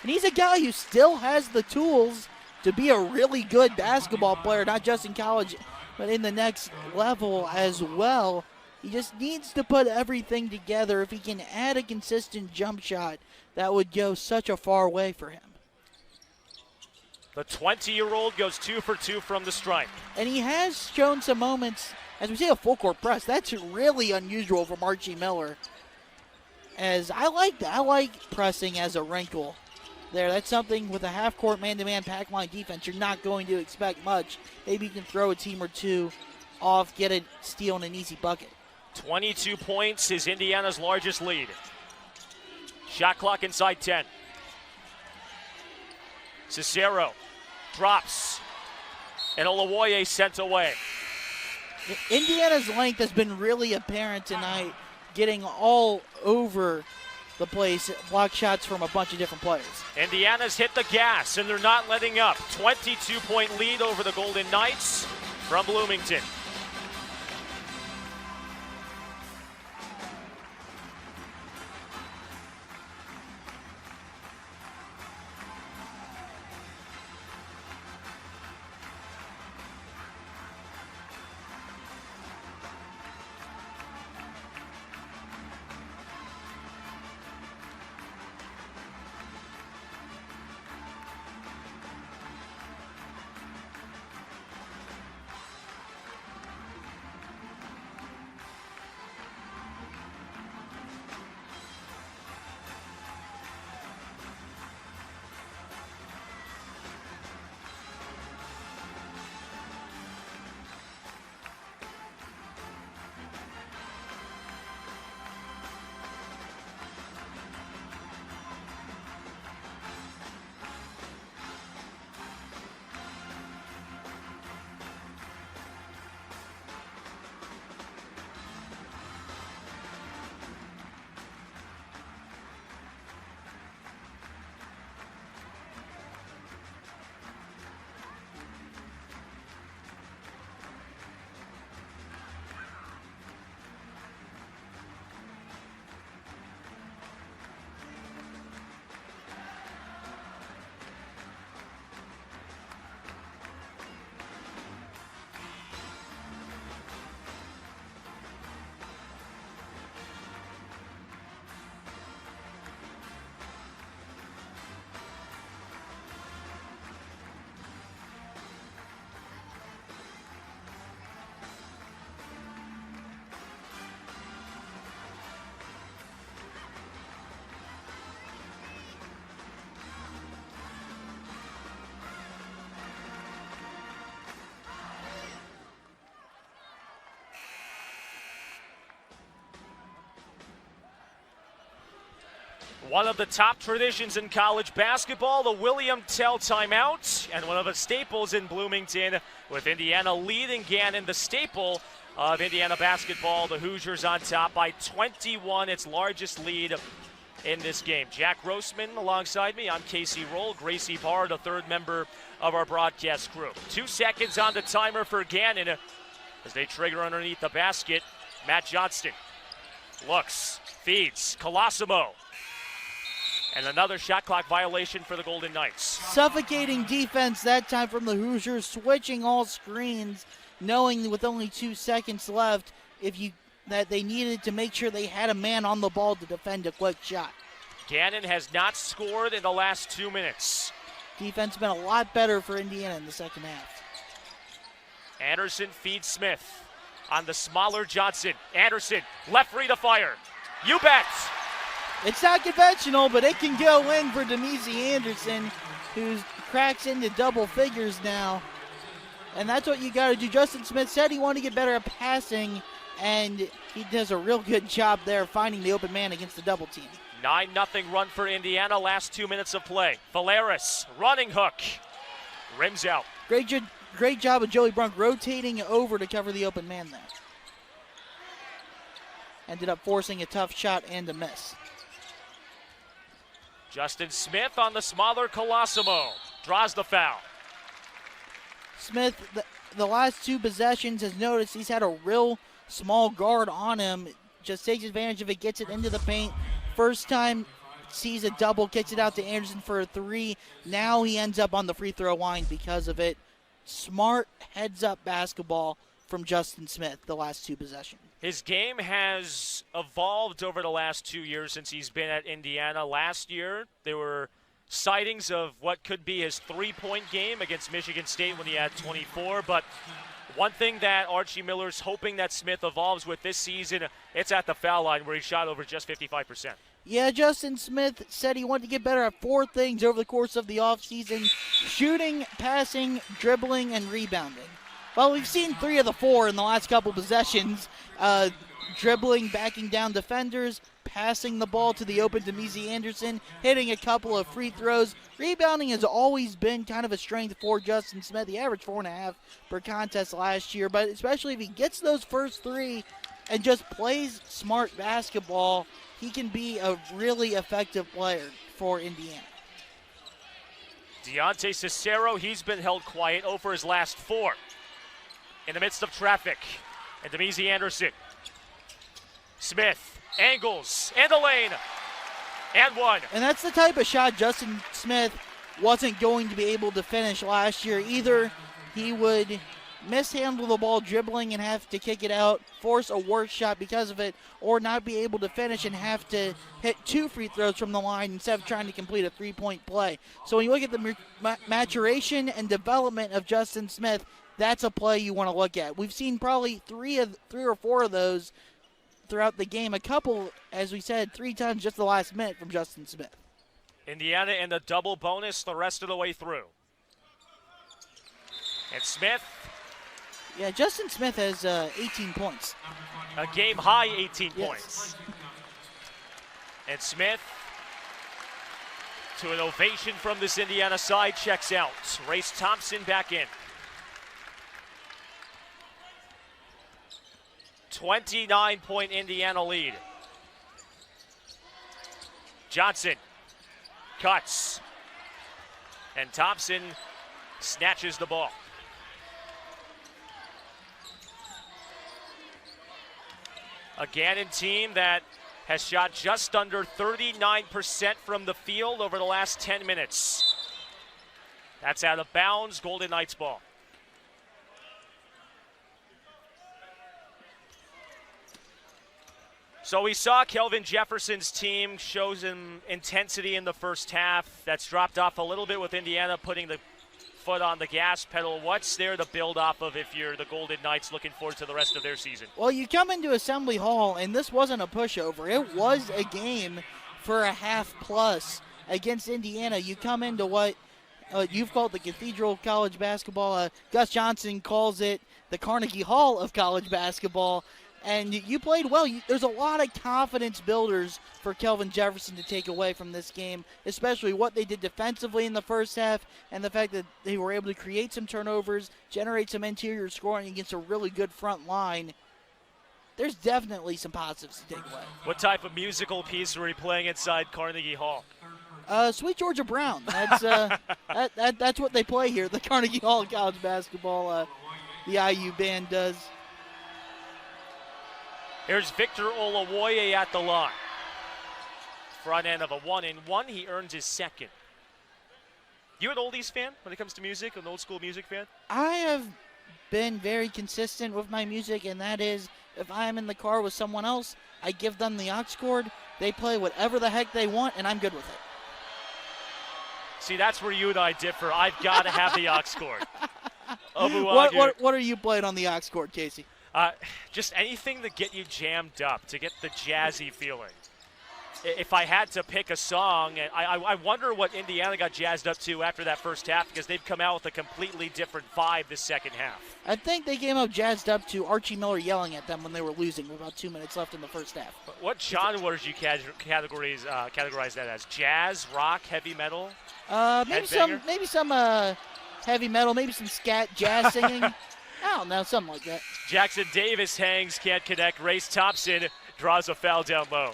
And he's a guy who still has the tools to be a really good basketball player, not just in college, but in the next level as well. He just needs to put everything together. If he can add a consistent jump shot, that would go such a far way for him. The 20-year-old goes 2 for 2 from the stripe. And he has shown some moments, as we see a full-court press. That's really unusual from Archie Miller. As I like that. I like pressing as a wrinkle there. That's something with a half-court man-to-man pack line defense you're not going to expect much. Maybe you can throw a team or two off, get a steal and an easy bucket. 22 points is Indiana's largest lead. Shot clock inside 10. Cicero drops, and Olawoye sent away. Indiana's length has been really apparent tonight, getting all over the place, block shots from a bunch of different players. Indiana's hit the gas, and they're not letting up. 22-point lead over the Golden Knights from Bloomington. One of the top traditions in college basketball, the William Tell timeout, and one of the staples in Bloomington, with Indiana leading Gannon, the staple of Indiana basketball. The Hoosiers on top by 21, its largest lead in this game. Jack Grossman alongside me. I'm Casey Roll. Gracie Barr, the third member of our broadcast crew. 2 seconds on the timer for Gannon. as they trigger underneath the basket. Matt Johnston looks, feeds, Colosimo. And another shot clock violation for the Golden Knights. Suffocating defense that time from the Hoosiers, switching all screens, knowing with only 2 seconds left that they needed to make sure they had a man on the ball to defend a quick shot. Gannon has not scored in the last 2 minutes. Defense been a lot better for Indiana in the second half. Anderson feeds Smith on the smaller Johnson. Anderson, left free to fire. You bet. It's not conventional, but it can go in for Demezy Anderson, who cracks into double figures now. And that's what you got to do. Justin Smith said he wanted to get better at passing, and he does a real good job there finding the open man against the double team. 9-0 run for Indiana, last 2 minutes of play. Valeris, running hook, rims out. Great job of Joey Brunk rotating over to cover the open man there. Ended up forcing a tough shot and a miss. Justin Smith on the smaller Colosimo, draws the foul. Smith, the last 2 possessions, has noticed he's had a real small guard on him. Just takes advantage of it, gets it into the paint. First time, sees a double, kicks it out to Anderson for a 3. Now he ends up on the free throw line because of it. Smart heads-up basketball from Justin Smith the last 2 possessions. His game has evolved over the last 2 years since he's been at Indiana. Last year, there were sightings of what could be his 3-point game against Michigan State when he had 24. But one thing that Archie Miller's hoping that Smith evolves with this season, it's at the foul line where he shot over just 55%. Yeah, Justin Smith said he wanted to get better at 4 things over the course of the offseason: shooting, passing, dribbling, and rebounding. Well, we've seen 3 of the 4 in the last couple possessions. Dribbling, backing down defenders, passing the ball to the open Demezy Anderson, hitting a couple of free throws. Rebounding has always been kind of a strength for Justin Smith. He averaged 4.5 per contest last year, but especially if he gets those first 3 and just plays smart basketball, he can be a really effective player for Indiana. Deontay Cicero, he's been held quiet over his last 4 in the midst of traffic. And Demezy Anderson. Smith angles in the lane and 1. And that's the type of shot Justin Smith wasn't going to be able to finish last year. Either he would mishandle the ball dribbling and have to kick it out, force a worse shot because of it, or not be able to finish and have to hit 2 free throws from the line instead of trying to complete a 3-point play. So when you look at the maturation and development of Justin Smith, that's a play you want to look at. We've seen probably 3 or 4 of those throughout the game. A couple, as we said, 3 times just the last minute from Justin Smith. Indiana in the double bonus the rest of the way through. And Smith. Yeah, Justin Smith has 18 points. A game high 18 yes. points. And Smith, to an ovation from this Indiana side, checks out. Race Thompson back in. 29-point Indiana lead. Johnson cuts. And Thompson snatches the ball. A Gannon team that has shot just under 39% from the field over the last 10 minutes. That's out of bounds, Golden Knights ball. So we saw Kelvin Jefferson's team show some intensity in the first half. That's dropped off a little bit with Indiana putting the foot on the gas pedal. What's there to build off of if you're the Golden Knights looking forward to the rest of their season? Well, you come into Assembly Hall, and this wasn't a pushover. It was a game for a half plus against Indiana. You come into what you've called the Cathedral of College Basketball. Gus Johnson calls it the Carnegie Hall of College Basketball. And you played well. There's a lot of confidence builders for Kelvin Jefferson to take away from this game, especially what they did defensively in the first half and the fact that they were able to create some turnovers, generate some interior scoring against a really good front line. There's definitely some positives to take away. What type of musical piece were you playing inside Carnegie Hall? Sweet Georgia Brown. That's that's what they play here, the Carnegie Hall of College Basketball. The IU band does. Here's Victor Olawoye at the line. Front end of a 1-and-1. He earns his second. You an oldies fan when it comes to music, an old school music fan? I have been very consistent with my music, and that is if I am in the car with someone else, I give them the aux cord. They play whatever the heck they want, and I'm good with it. See, that's where you and I differ. I've got to have the aux cord. What are you playing on the aux cord, Casey? Just anything to get you jammed up, to get the jazzy feeling. If I had to pick a song, I wonder what Indiana got jazzed up to after that first half, because they've come out with a completely different vibe this second half. I think they came out jazzed up to Archie Miller yelling at them when they were losing with about 2 minutes left in the first half. What genre would you categorize that as? Jazz, rock, heavy metal? Maybe some heavy metal, maybe some scat, jazz singing. I don't know, something like that. Jackson Davis hangs, can't connect. Race Thompson draws a foul down low.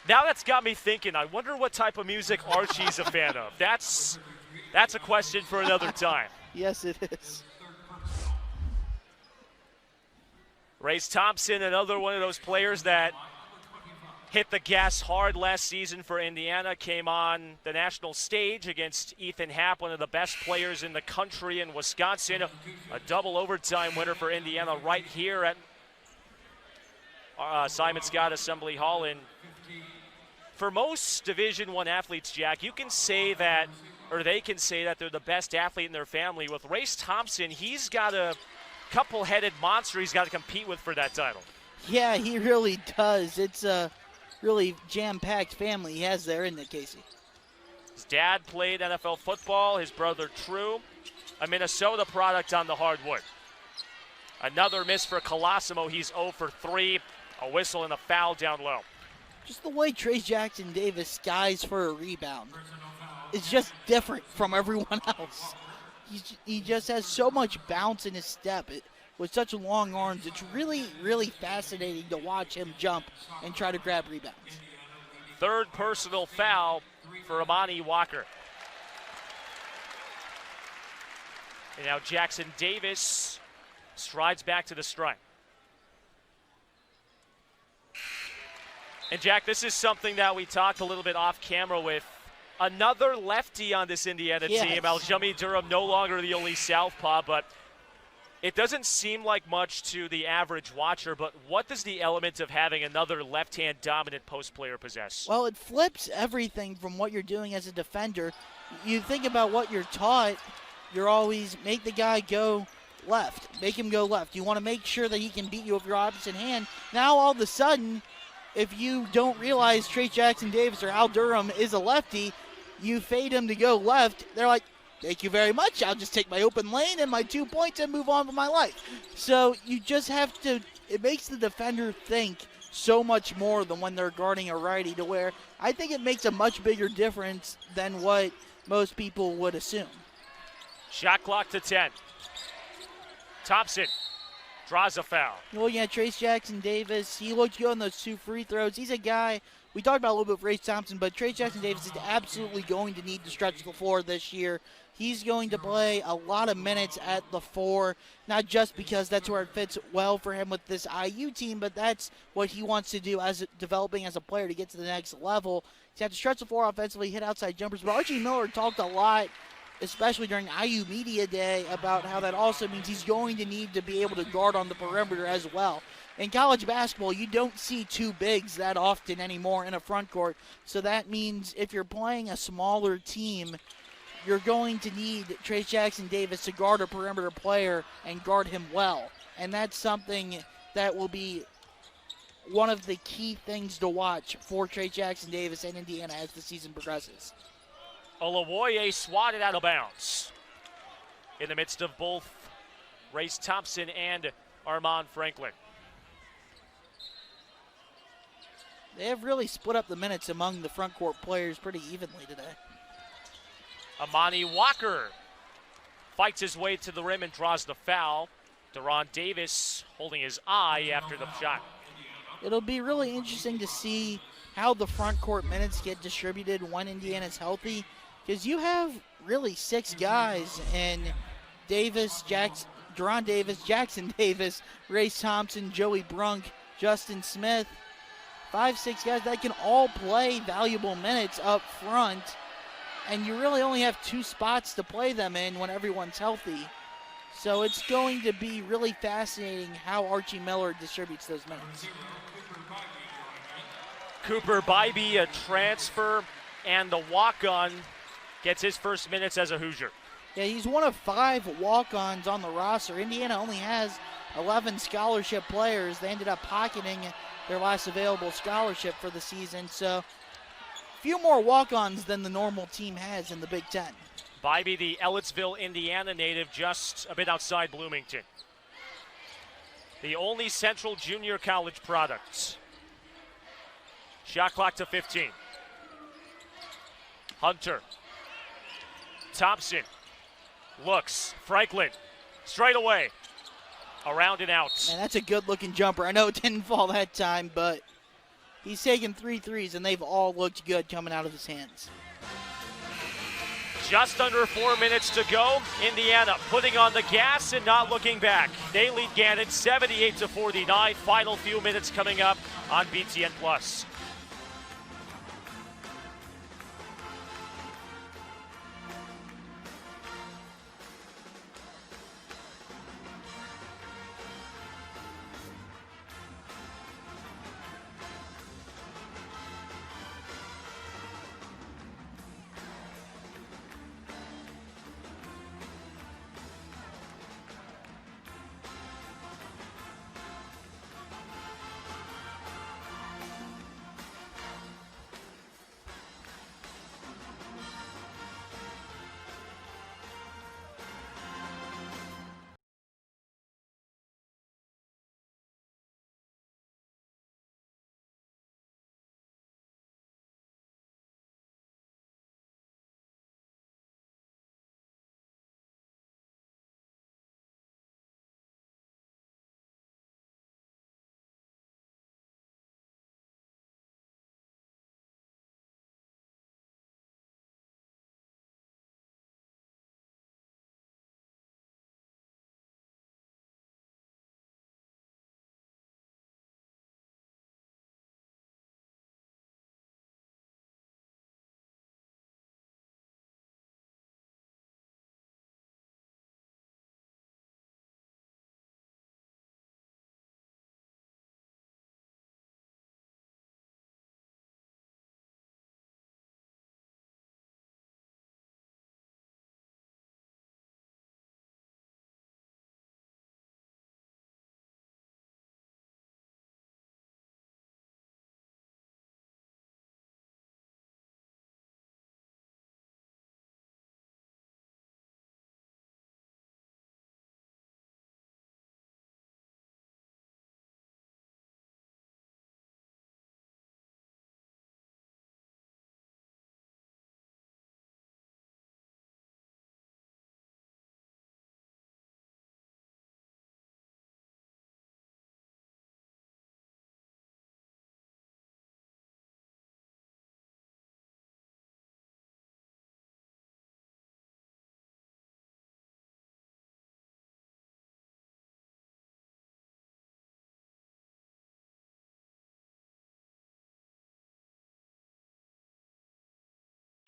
Now that's got me thinking, I wonder what type of music Archie's a fan of. That's a question for another time. Yes, it is. Race Thompson, another one of those players that hit the gas hard last season for Indiana, came on the national stage against Ethan Happ, one of the best players in the country in Wisconsin. A double overtime winner for Indiana right here at Simon Skjodt Assembly Hall. And for most Division I athletes, Jack, you can say that, or they can say that they're the best athlete in their family. With Race Thompson, he's got a couple-headed monster he's got to compete with for that title. Yeah, he really does. It's a really jam-packed family he has there, isn't it, Casey? His dad played NFL football. His brother, True, a Minnesota product on the hardwood. Another miss for Colosimo. He's 0 for 3. A whistle and a foul down low. Just the way Trace Jackson Davis skies for a rebound is just different from everyone else. He just has so much bounce in his step. With such long arms, it's really, really fascinating to watch him jump and try to grab rebounds. Third personal foul for Amani Walker. And now Jackson Davis strides back to the stripe. And Jack, this is something that we talked a little bit off camera with. Another lefty on this Indiana team. Aljami Durham no longer the only southpaw, but it doesn't seem like much to the average watcher, but what does the element of having another left-hand dominant post player possess? Well, it flips everything from what you're doing as a defender. You think about what you're taught, you're always make the guy go left, make him go left. You want to make sure that he can beat you with your opposite hand. Now all of a sudden, if you don't realize Trace Jackson Davis or Al Durham is a lefty, you fade him to go left. They're like, thank you very much. I'll just take my open lane and my 2 points and move on with my life. So you just have to, it makes the defender think so much more than when they're guarding a righty, to where I think it makes a much bigger difference than what most people would assume. Shot clock to 10. Thompson draws a foul. Well, yeah, Trace Jackson Davis, he looked good on those 2 free throws. He's a guy, we talked about a little bit with Race Thompson, but Trace Jackson Davis is absolutely going to need to stretch the floor this year. He's going to play a lot of minutes at the 4, not just because that's where it fits well for him with this IU team, but that's what he wants to do as developing as a player to get to the next level. He's have to stretch the floor offensively, hit outside jumpers. But Archie Miller talked a lot, especially during IU Media Day, about how that also means he's going to need to be able to guard on the perimeter as well. In college basketball, you don't see 2 bigs that often anymore in a front court. So that means if you're playing a smaller team, you're going to need Trace Jackson Davis to guard a perimeter player and guard him well. And that's something that will be one of the key things to watch for Trace Jackson Davis and Indiana as the season progresses. Olawoye swatted out of bounds in the midst of both Race Thompson and Armand Franklin. They have really split up the minutes among the front court players pretty evenly today. Amani Walker fights his way to the rim and draws the foul. Deron Davis holding his eye after the shot. It'll be really interesting to see how the front court minutes get distributed when Indiana's healthy, because you have really 6 guys in Davis, Deron Davis, Jackson Davis, Race Thompson, Joey Brunk, Justin Smith. 5-6 guys that can all play valuable minutes up front. And you really only have 2 spots to play them in when everyone's healthy. So it's going to be really fascinating how Archie Miller distributes those minutes. Cooper Bybee, a transfer, and the walk-on gets his first minutes as a Hoosier. Yeah, he's one of 5 walk-ons on the roster. Indiana only has 11 scholarship players. They ended up pocketing their last available scholarship for the season. So a few more walk-ons than the normal team has in the Big Ten. Bybee, the Ellettsville, Indiana native, just a bit outside Bloomington. The only Central Junior College product. Shot clock to 15. Hunter. Thompson. Looks. Franklin. Straight away. Around and out. And that's a good-looking jumper. I know it didn't fall that time, but he's taken 3 threes, and they've all looked good coming out of his hands. Just under 4 minutes to go. Indiana putting on the gas and not looking back. They lead Gannon 78-49. Final few minutes coming up on BTN Plus.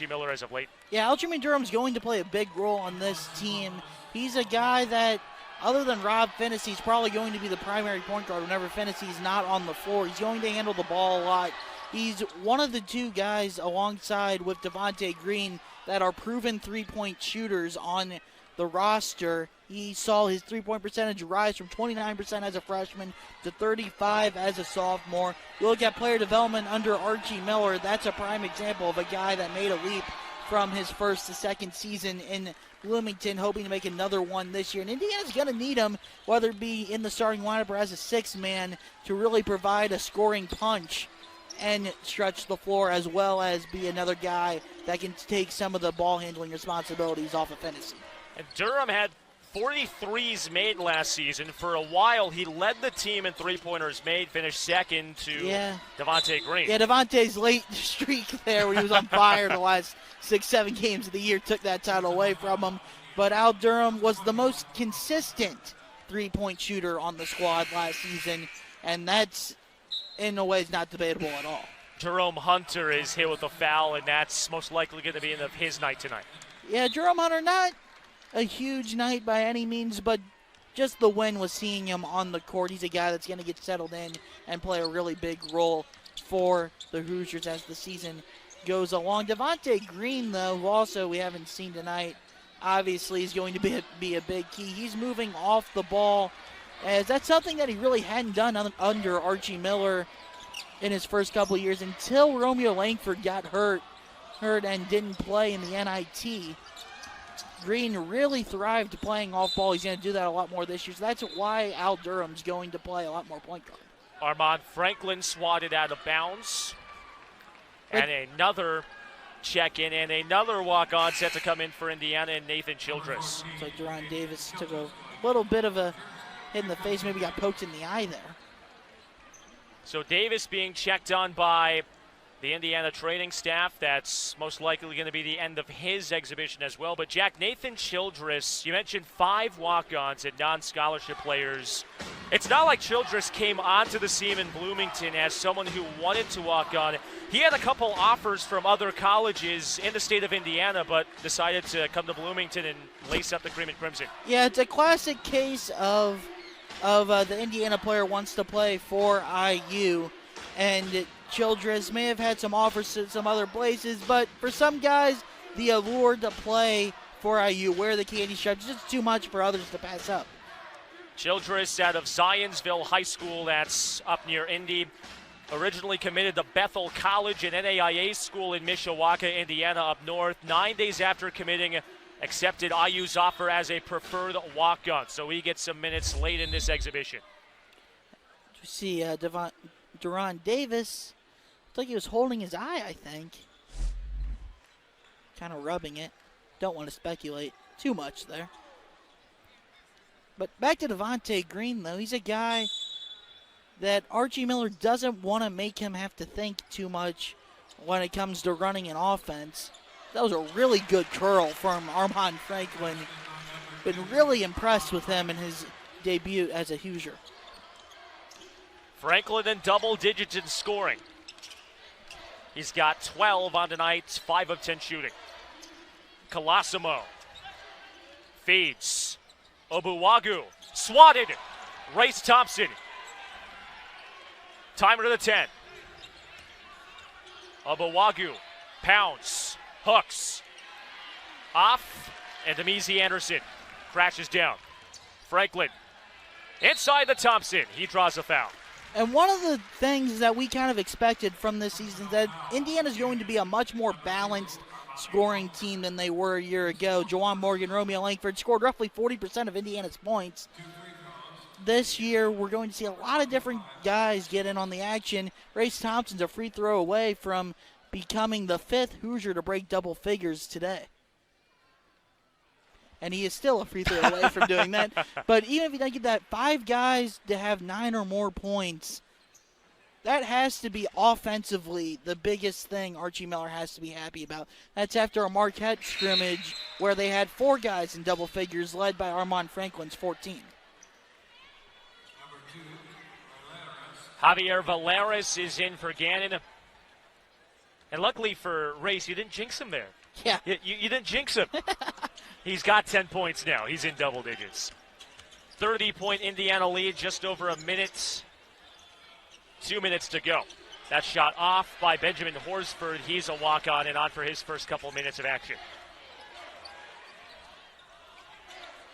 Miller as of late. Yeah, Aljamain Durham's going to play a big role on this team. He's a guy that, other than Rob Finney, he's probably going to be the primary point guard whenever Finney's not on the floor. He's going to handle the ball a lot. He's one of the 2 guys alongside with Devontae Green that are proven three-point shooters on the roster. He saw his three-point percentage rise from 29% as a freshman to 35% as a sophomore. You look at player development under Archie Miller, that's a prime example of a guy that made a leap from his first to second season in Bloomington, hoping to make another one this year. And Indiana's going to need him, whether it be in the starting lineup or as a 6th man, to really provide a scoring punch and stretch the floor, as well as be another guy that can take some of the ball handling responsibilities off of Finney. And Durham had 43s made last season. For a while, he led the team in three-pointers made, finished second to Devontae Green. Yeah, Devontae's late streak there when he was on fire the last 6-7 games of the year took that title away from him. But Al Durham was the most consistent three-point shooter on the squad last season, and that's in no ways not debatable at all. Jerome Hunter is hit with a foul, and that's most likely going to be his night tonight. Yeah, Jerome Hunter, not a huge night by any means, but just the win was seeing him on the court. He's a guy that's going to get settled in and play a really big role for the Hoosiers as the season goes along. Devontae Green, though, who also we haven't seen tonight, obviously is going to be a big key. He's moving off the ball, as that's something that he really hadn't done under Archie Miller in his first couple of years until Romeo Langford got hurt and didn't play in the NIT. Green really thrived playing off ball. He's going to do that a lot more this year, so that's why Al Durham's going to play a lot more point guard. Armand Franklin swatted out of bounds. And another check-in and another walk-on set to come in for Indiana, and Nathan Childress. So Deron Davis took a little bit of a hit in the face, maybe got poked in the eye there. So Davis being checked on by the Indiana training staff. That's most likely going to be the end of his exhibition as well. But Jack, Nathan Childress, you mentioned 5 walk-ons and non-scholarship players. It's not like Childress came onto the scene in Bloomington as someone who wanted to walk on. He had a couple offers from other colleges in the state of Indiana, but decided to come to Bloomington and lace up the cream and crimson. Yeah, it's a classic case of the Indiana player wants to play for IU, and Childress may have had some offers to some other places, but for some guys, the allure to play for IU, wear the candy stripes, is just too much for others to pass up. Childress out of Zionsville High School, that's up near Indy. Originally committed to Bethel College, an NAIA school in Mishawaka, Indiana, up north. 9 days after committing, accepted IU's offer as a preferred walk-on. So he gets some minutes late in this exhibition. You see Deron Davis, looks like he was holding his eye, I think. Kind of rubbing it. Don't want to speculate too much there. But back to Devontae Green, though. He's a guy that Archie Miller doesn't want to make him have to think too much when it comes to running an offense. That was a really good curl from Armand Franklin. Been really impressed with him in his debut as a Hoosier. Franklin in double digits in scoring. He's got 12 on tonight's 5 of 10 shooting. Colosimo feeds. Obuwagu swatted. Race Thompson. Timer to the 10. Obuwagu pounds, hooks, off, and Demizi Anderson crashes down. Franklin inside the Thompson. He draws a foul. And one of the things that we kind of expected from this season is that Indiana's going to be a much more balanced scoring team than they were a year ago. Juwan Morgan, Romeo Langford scored roughly 40% of Indiana's points. This year, we're going to see a lot of different guys get in on the action. Race Thompson's a free throw away from becoming the 5th Hoosier to break double figures today. And he is still a free throw away from doing that. But even if you don't get that, 5 guys to have 9 or more points, that has to be offensively the biggest thing Archie Miller has to be happy about. That's after a Marquette scrimmage where they had 4 guys in double figures led by Armand Franklin's 14. Javier Valeris is in for Gannon. And luckily for Race, you didn't jinx him there. Yeah. You didn't jinx him. He's got 10 points now. He's in double digits. 30-point Indiana lead, just over a minute. 2 minutes to go. That shot off by Benjamin Horsford. He's a walk-on and on for his first couple minutes of action.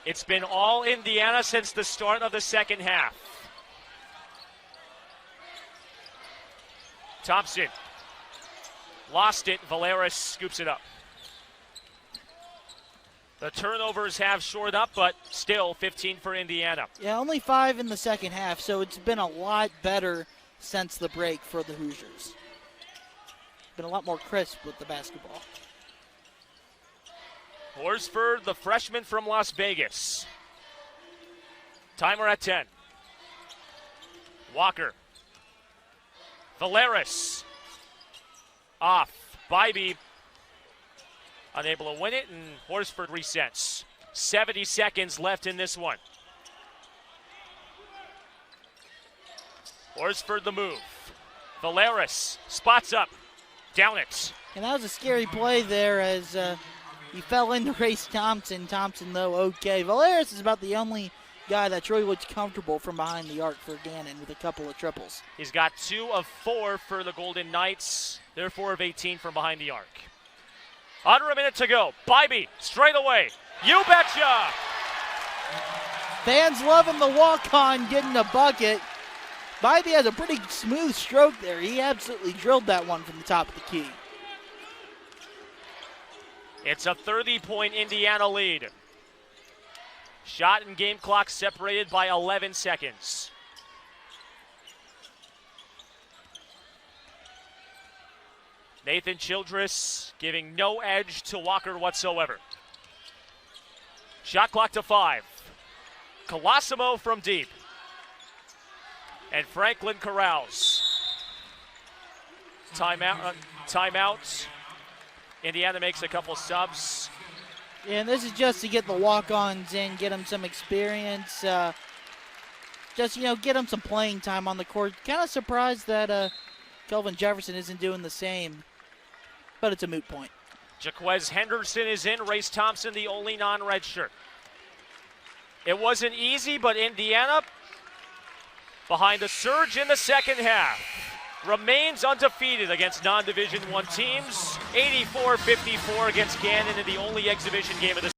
It's been all Indiana since the start of the second half. Thompson lost it. Valeris scoops it up. The turnovers have shored up, but still 15 for Indiana. Yeah, only 5 in the second half, so it's been a lot better since the break for the Hoosiers. Been a lot more crisp with the basketball. Horsford, the freshman from Las Vegas. Timer at 10. Walker. Valeris. Off. Bybee unable to win it, and Horsford resets. 70 seconds left in this one. Horsford the move. Valeris spots up. Down it. And that was a scary play there as he fell into Race Thompson. Thompson, though, okay. Valeris is about the only guy that really looks comfortable from behind the arc for Gannon with a couple of triples. He's got 2 of 4 for the Golden Knights. They're 4 of 18 from behind the arc. Under a minute to go. Bybee straight away. You betcha! Fans loving the walk-on getting a bucket. Bybee has a pretty smooth stroke there. He absolutely drilled that one from the top of the key. It's a 30-point Indiana lead. Shot and game clock separated by 11 seconds. Nathan Childress giving no edge to Walker whatsoever. Shot clock to 5. Colosimo from deep. And Franklin corrals. Timeout. Indiana makes a couple subs. Yeah, and this is just to get the walk-ons in, get them some experience. Just, get them some playing time on the court. Kind of surprised that Kelvin Jefferson isn't doing the same. But it's a moot point. Jaquez Henderson is in. Race Thompson, the only non-redshirt. It wasn't easy, but Indiana, behind the surge in the second half, remains undefeated against non-Division I teams. 84-54 against Gannon in the only exhibition game of the